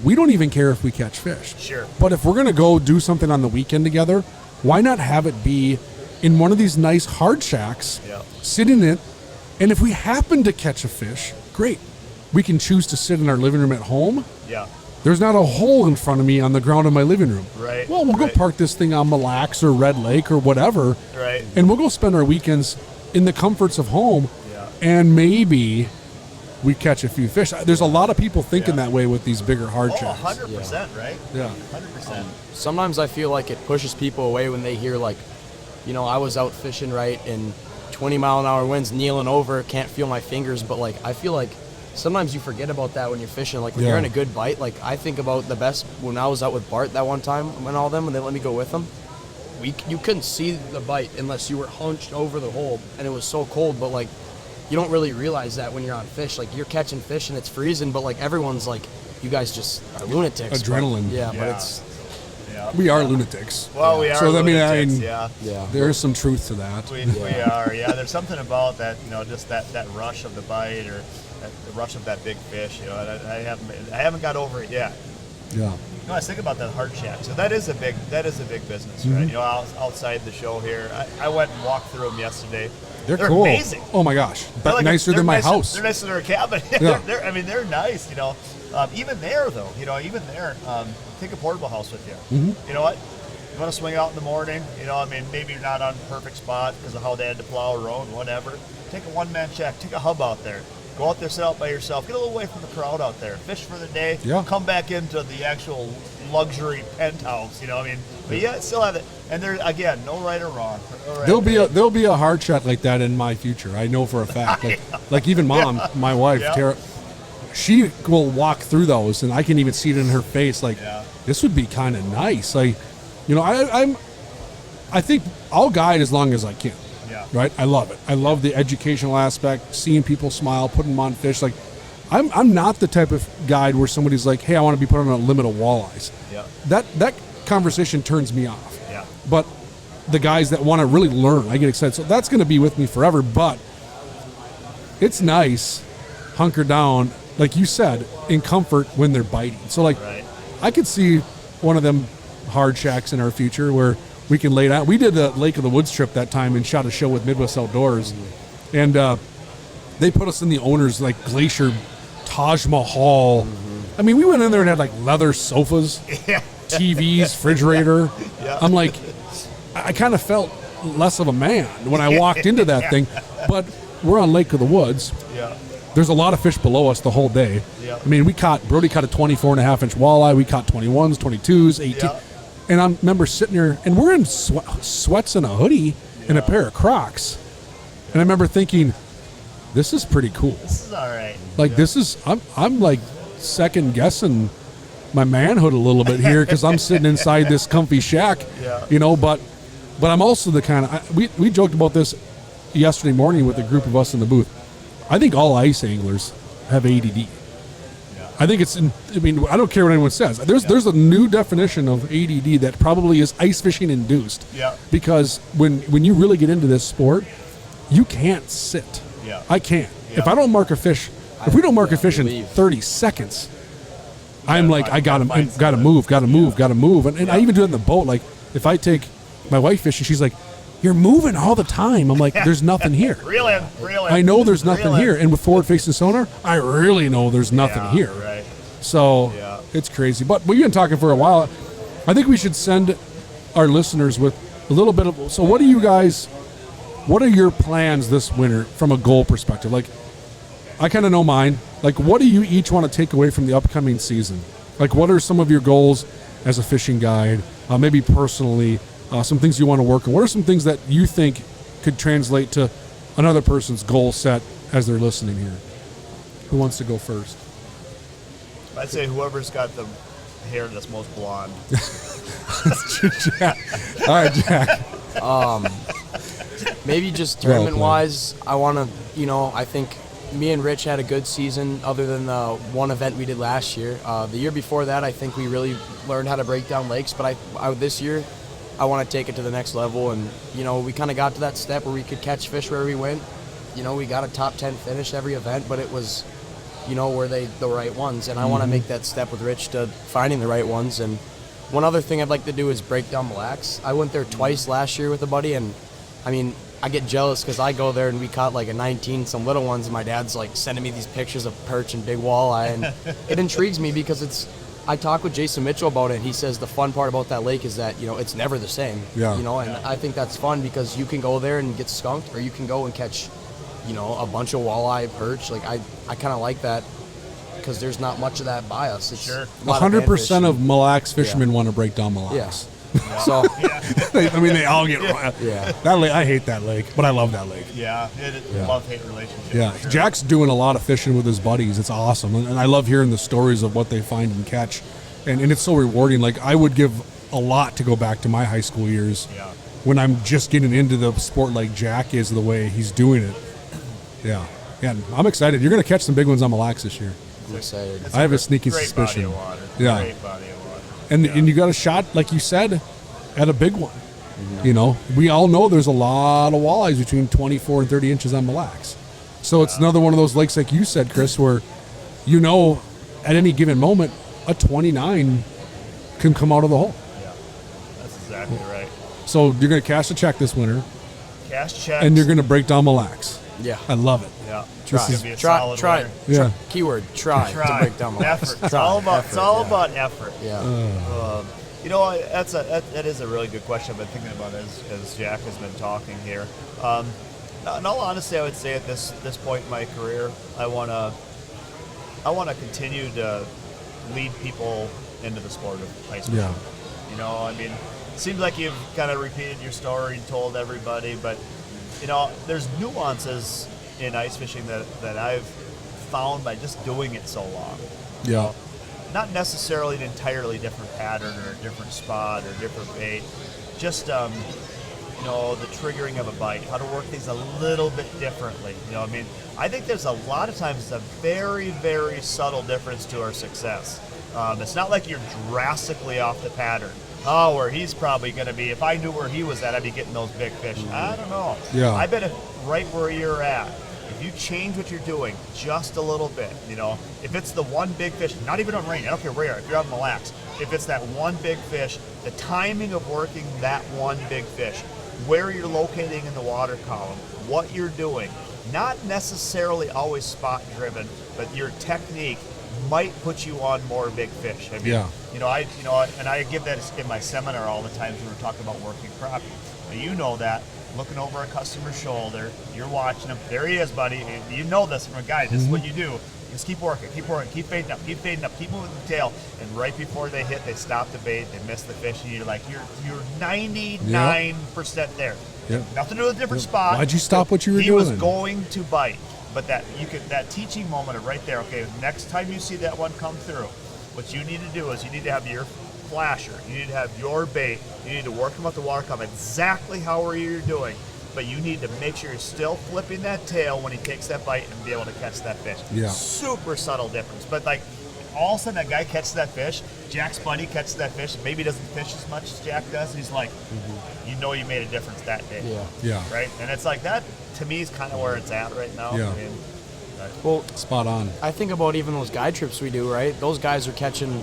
we don't even care if we catch fish. Sure. But if we're going to go do something on the weekend together, why not have it be in one of these nice hard shacks, sitting in it, and if we happen to catch a fish, great. We can choose to sit in our living room at home. Yeah. There's not a hole in front of me on the ground in my living room. Right. Well, we'll go park this thing on Mille Lacs or Red Lake or whatever. Right. And we'll go spend our weekends in the comforts of home. Yeah. And maybe we catch a few fish. There's a lot of people thinking that way with these bigger hard shacks. 100%, right? Yeah. 100%. Sometimes I feel like it pushes people away when they hear, like, I was out fishing, right, and 20-mile-an-hour winds, kneeling over, can't feel my fingers, but, like, I feel like sometimes you forget about that when you're fishing. Like, when you're in a good bite, like, I think about the best when I was out with Bart that one time when they let me go with them. You couldn't see the bite unless you were hunched over the hole, and it was so cold, but, like, you don't really realize that when you're on fish. Like, you're catching fish and it's freezing, but, like, everyone's like, you guys just are lunatics. Adrenaline. But it's... We are lunatics. Well, we are lunatics, there is some truth to that. We are, There's something about that, just that rush of the bite or the rush of that big fish, I haven't got over it yet. Yeah. I was thinking about that hard shack. So that is a big business, right? Outside the show here. I went and walked through them yesterday. They're cool. Amazing. Oh my gosh, but nicer than my house. They're nicer than our cabin. They're nice. Even there though, take a portable house with you. You know what? You want to swing out in the morning, you know, I mean, maybe you're not on a perfect spot because of how they had to plow a road, whatever. Take a one-man check, take a hub out there. Go out there, sit out by yourself, get a little away from the crowd out there, fish for the day, come back into the actual luxury penthouse, you know, I mean, but yeah, still have it. And there, again, no right or wrong. There'll be a hard check like that in my future. I know for a fact. Like even Mom, my wife, Tara, she will walk through those, and I can even see it in her face. Like, this would be kind of nice. Like, you know, I think I'll guide as long as I can. Yeah. Right. I love it. I love the educational aspect, seeing people smile, putting them on fish. Like, I'm not the type of guide where somebody's like, hey, I want to be put on a limit of walleyes. Yeah. That conversation turns me off. Yeah. But the guys that want to really learn, I get excited. So that's going to be with me forever. But it's nice, hunker down, like you said, in comfort when they're biting. So, like, I could see one of them hard shacks in our future where we can lay down. We did the Lake of the Woods trip that time and shot a show with Midwest Outdoors. And they put us in the owner's, like, Glacier Taj Mahal. I mean, we went in there and had, like, leather sofas, TVs, refrigerator. I'm like, I kind of felt less of a man when I walked into that thing. But we're on Lake of the Woods. There's a lot of fish below us the whole day. I mean, Brody caught a 24.5-inch walleye. We caught 21s, 22s, 18. And I remember sitting there, and we're in sweats and a hoodie and a pair of Crocs. And I remember thinking, this is pretty cool. This is all right. Like, this is, I'm like second guessing my manhood a little bit here because I'm sitting inside this comfy shack, you know, but I'm also the kind of, we joked about this yesterday morning with a group of us in the booth. I think all ice anglers have ADD. I think I mean, I don't care what anyone says. There's a new definition of ADD that probably is ice fishing induced. Because when you really get into this sport, you can't sit. I can't. If I don't mark a fish, if we don't mark a fish in 30 seconds, I'm like, I gotta move. And I even do it in the boat. Like, if I take my wife fishing, she's like, you're moving all the time. I'm like, there's nothing here. Reel in. I know there's nothing here. And with forward-facing sonar, I really know there's nothing here. Right. So it's crazy. But we've been talking for a while. I think we should send our listeners with a little bit of, so what are your plans this winter from a goal perspective? Like, I kind of know mine. Like, what do you each want to take away from the upcoming season? Like, what are some of your goals as a fishing guide, maybe personally, some things you want to work on? What are some things that you think could translate to another person's goal set as they're listening here? Who wants to go first? I'd say whoever's got the hair that's most blonde. Jack. All right, Jack. Maybe just tournament-wise, I want to, you know, I think me and Rich had a good season other than the one event we did last year. The year before that, I think we really learned how to break down lakes, but this year, I want to take it to the next level, and, you know, we kind of got to that step where we could catch fish where we went. You know, we got a top 10 finish every event, but it was, you know, were they the right ones? And I want to make that step with Rich to finding the right ones. And one other thing I'd like to do is break down Mille Lacs. I went there twice last year with a buddy, and, I mean, I get jealous because I go there and we caught like a 19, some little ones, and my dad's like sending me these pictures of perch and big walleye, and it intrigues me because I talked with Jason Mitchell about it, and he says the fun part about that lake is that, you know, it's never the same. You know, and I think that's fun because you can go there and get skunked, or you can go and catch, you know, a bunch of walleye, perch. Like, I kind of like that because there's not much of that by us. It's 100% of Mille Lacs fishermen want to break down Mille Lacs. So, I mean, they all get that lake. I hate that lake, but I love that lake. Love-hate relationship. Sure. Jack's doing a lot of fishing with his buddies. It's awesome, and I love hearing the stories of what they find and catch, and it's so rewarding. Like, I would give a lot to go back to my high school years when I'm just getting into the sport like Jack is, the way he's doing it. Yeah, I'm excited. You're going to catch some big ones on Mille Lacs this year. I'm excited. I have a sneaky suspicion. Body of water. Great body of water. And you got a shot, like you said, at a big one. You know, we all know there's a lot of walleyes between 24 and 30 inches on Mille Lacs. So it's another one of those lakes, like you said, Chris, where, you know, at any given moment, a 29 can come out of the hole. Yeah, that's exactly right. So you're going to cash a check this winter. Cash checks. And you're going to break down Mille Lacs. Yeah. I love it. Yeah. Try. Yeah. Keyword, try to break down Mille Lacs. Effort. It's all about effort. Yeah. You know, that is a really good question I've been thinking about as Jack has been talking here. In all honesty, I would say at this point in my career, I want to continue to lead people into the sport of ice fishing. Yeah. You know, I mean, it seems like you've kind of repeated your story and told everybody, but you know, there's nuances in ice fishing that I've found by just doing it so long. Yeah. You know, not necessarily an entirely different pattern or a different spot or different bait, just you know, the triggering of a bite, how to work things a little bit differently. You know, I mean, I think there's a lot of times it's a very, very subtle difference to our success. It's not like you're drastically off the pattern. Oh, where he's probably going to be, if I knew where he was at, I'd be getting those big fish. I don't know. Yeah. I bet right where you're at, if you change what you're doing just a little bit, you know, if it's the one big fish, not even on rain, I don't care where you are, if you're on Mille Lacs, if it's that one big fish, the timing of working that one big fish, where you're locating in the water column, what you're doing, not necessarily always spot driven, but your technique might put you on more big fish. I mean, Yeah. and I give that in my seminar all the times when we're talking about working crappie. But you know that, looking over a customer's shoulder, you're watching him. There he is, buddy. You know this from a guy. This is what you do. Just keep working, keep fading up, keep moving the tail. And right before they hit, they stop the bait, they miss the fish, and you're like, you're 99% there. Yep. Nothing to do with a different spot. Why'd you stop what you were he doing? He was going to bite. But that teaching moment of right there, okay, next time you see that one come through, what you need to do is you need to have your flasher, you need to have your bait, you need to work them up the water column exactly how you're doing, but you need to make sure you're still flipping that tail when he takes that bite and be able to catch that fish. Yeah. Super subtle difference. But like all of a sudden that guy catches that fish, Jack's buddy catches that fish, maybe doesn't fish as much as Jack does, and he's like, you know you made a difference that day. Yeah. Yeah. Right? And it's like that, to me, is kind of where it's at right now. Yeah. I mean, Well, Spot on. I think about even those guide trips we do, right? Those guys are catching,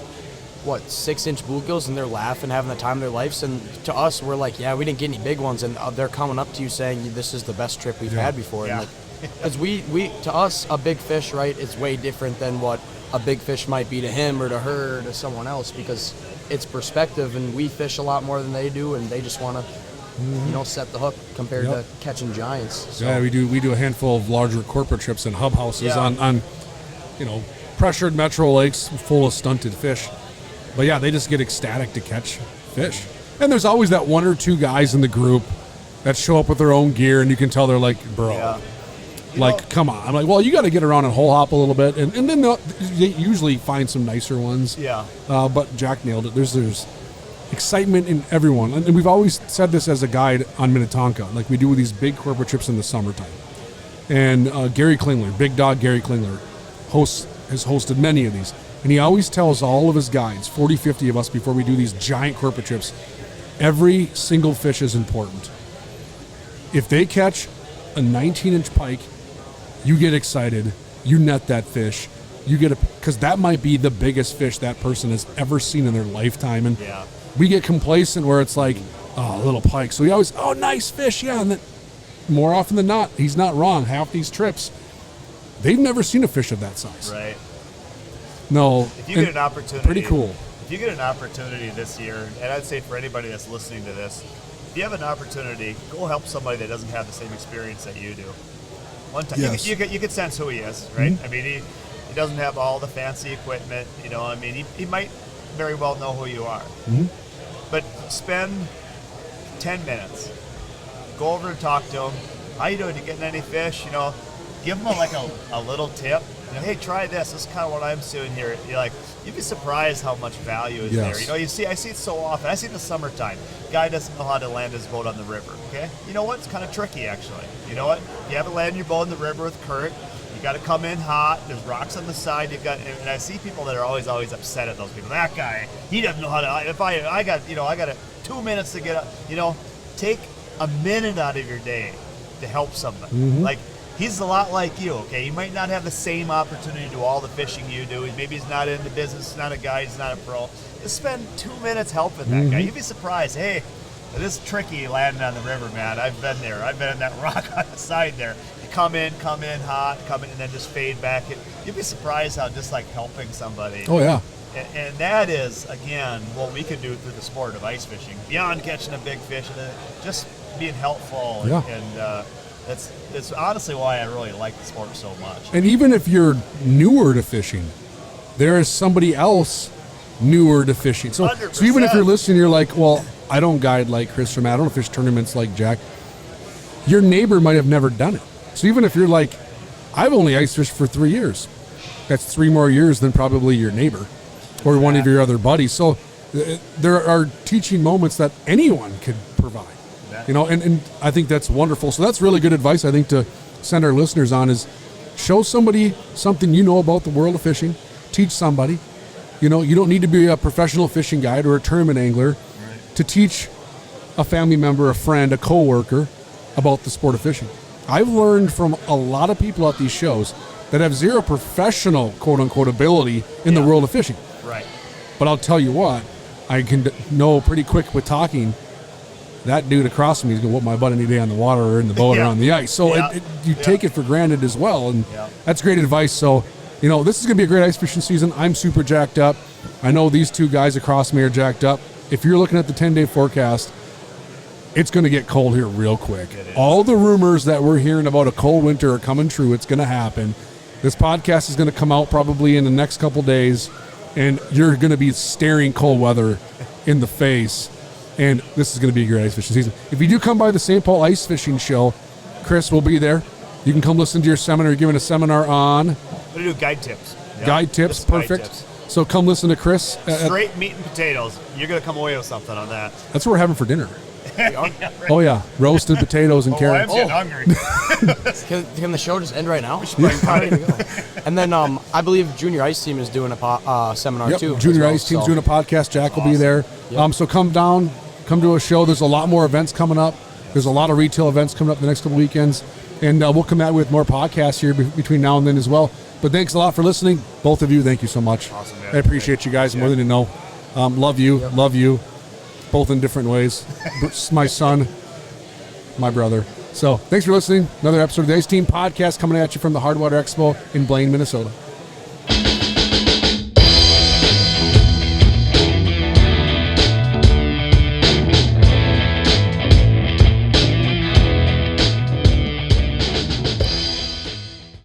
6-inch bluegills, and they're laughing, having the time of their lives. And to us, we're like, yeah, we didn't get any big ones. And they're coming up to you saying, this is the best trip we've had before. Yeah. And because we, to us, a big fish, right, it's way different than what a big fish might be to him or to her or to someone else, because it's perspective, and we fish a lot more than they do, and they just want to, set the hook compared to catching giants. So. Yeah, we do a handful of larger corporate trips and hub houses on pressured metro lakes full of stunted fish. But yeah, they just get ecstatic to catch fish. And there's always that one or two guys in the group that show up with their own gear, and you can tell they're like, bro, come on. I'm like, well, you got to get around and hole hop a little bit, and then they usually find some nicer ones. Yeah. But Jack nailed it. There's excitement in everyone, and we've always said this as a guide on Minnetonka, like we do with these big corporate trips in the summertime. And Gary Klingler, Big Dog Gary Klingler, has hosted many of these, and he always tells all of his guides, 40, 50 of us, before we do these giant corporate trips, every single fish is important. If they catch a 19-inch pike, you get excited, you net that fish, because that might be the biggest fish that person has ever seen in their lifetime. And we get complacent where it's like, oh, a little pike. So we always, oh, nice fish, yeah. And then more often than not, he's not wrong. Half these trips, they've never seen a fish of that size. Right. No. If you get an opportunity. Pretty cool. If you get an opportunity this year, and I'd say for anybody that's listening to this, if you have an opportunity, go help somebody that doesn't have the same experience that you do. One time, Yes. you could sense who he is, right? I mean, he doesn't have all the fancy equipment, I mean, he might very well know who you are. But spend 10 minutes. Go over and talk to him. How you doing? You getting any fish? Give him a little tip. Hey, try this. This is kind of what I'm doing here. You'd be surprised how much value is there. I see it so often. I see it in the summertime. Guy doesn't know how to land his boat on the river. Okay, you know what? It's kind of tricky actually. You know what? You haven't landed your boat in the river with current. You got to come in hot. There's rocks on the side. And I see people that are always upset at those people. That guy, he doesn't know how to. If I got 2 minutes to get up. Take a minute out of your day to help somebody. He's a lot like you, okay? He might not have the same opportunity to do all the fishing you do. Maybe he's not in the business, not a guy, he's not a pro. Just spend 2 minutes helping that guy. You'd be surprised. Hey, it is tricky landing on the river, man. I've been there. I've been in that rock on the side there. You come in hot, and then just fade back. You'd be surprised how just like helping somebody. Oh, yeah. And that is, again, what we can do through the sport of ice fishing, beyond catching a big fish, just being helpful. Yeah. And it's honestly why I really like the sport so much. And even if you're newer to fishing, there is somebody else newer to fishing. So 100%. even if you're listening, you're like, well, I don't guide like Chris or Matt. I don't fish tournaments like Jack. Your neighbor might have never done it. So even if you're like, I've only ice fished for 3 years, that's 3 more years than probably your neighbor or one of your other buddies. So there are teaching moments that anyone could provide. You know, and I think that's wonderful. So that's really good advice, I think, to send our listeners on is show somebody something you know about the world of fishing. Teach somebody. You know, you don't need to be a professional fishing guide or a tournament angler to teach a family member, a friend, a coworker about the sport of fishing. I've learned from a lot of people at these shows that have zero professional, quote-unquote, ability in the world of fishing. Right. But I'll tell you what, I can know pretty quick with talking, that dude across from me is going to whoop my butt any day on the water or in the boat or on the ice. So you take it for granted as well, and that's great advice. So, you know, this is going to be a great ice fishing season. I'm super jacked up. I know these two guys across me are jacked up. If you're looking at the 10-day forecast, it's going to get cold here real quick. All the rumors that we're hearing about a cold winter are coming true. It's going to happen. This podcast is going to come out probably in the next couple days, and you're going to be staring cold weather in the face. And this is going to be a great ice fishing season. If you do come by the St. Paul Ice Fishing Show, Chris will be there. You can come listen to your seminar. You're giving a seminar on We do guide tips. guide tips. Perfect. Guide tips. So come listen to Chris. Straight meat and potatoes. You're going to come away with something on that. That's what we're having for dinner. Yeah, right. Oh, yeah. Roasted potatoes and carrots. I'm getting hungry. Can the show just end right now? Ready to go. And then I believe Junior Ice Team is doing a seminar too. Junior as well, Ice Team's so. doing a podcast. Jack will be there. Yep. So come down, come to a show. There's a lot more events coming up. There's a lot of retail events coming up the next couple weekends. And we'll come out with more podcasts here between now and then as well. But thanks a lot for listening. Both of you, thank you so much. Awesome, man. I appreciate you guys more than you know. Love you. Love you. Both in different ways. My son, my brother. So thanks for listening. Another episode of the Ice Team Podcast coming at you from the Hardwater Expo in Blaine, Minnesota.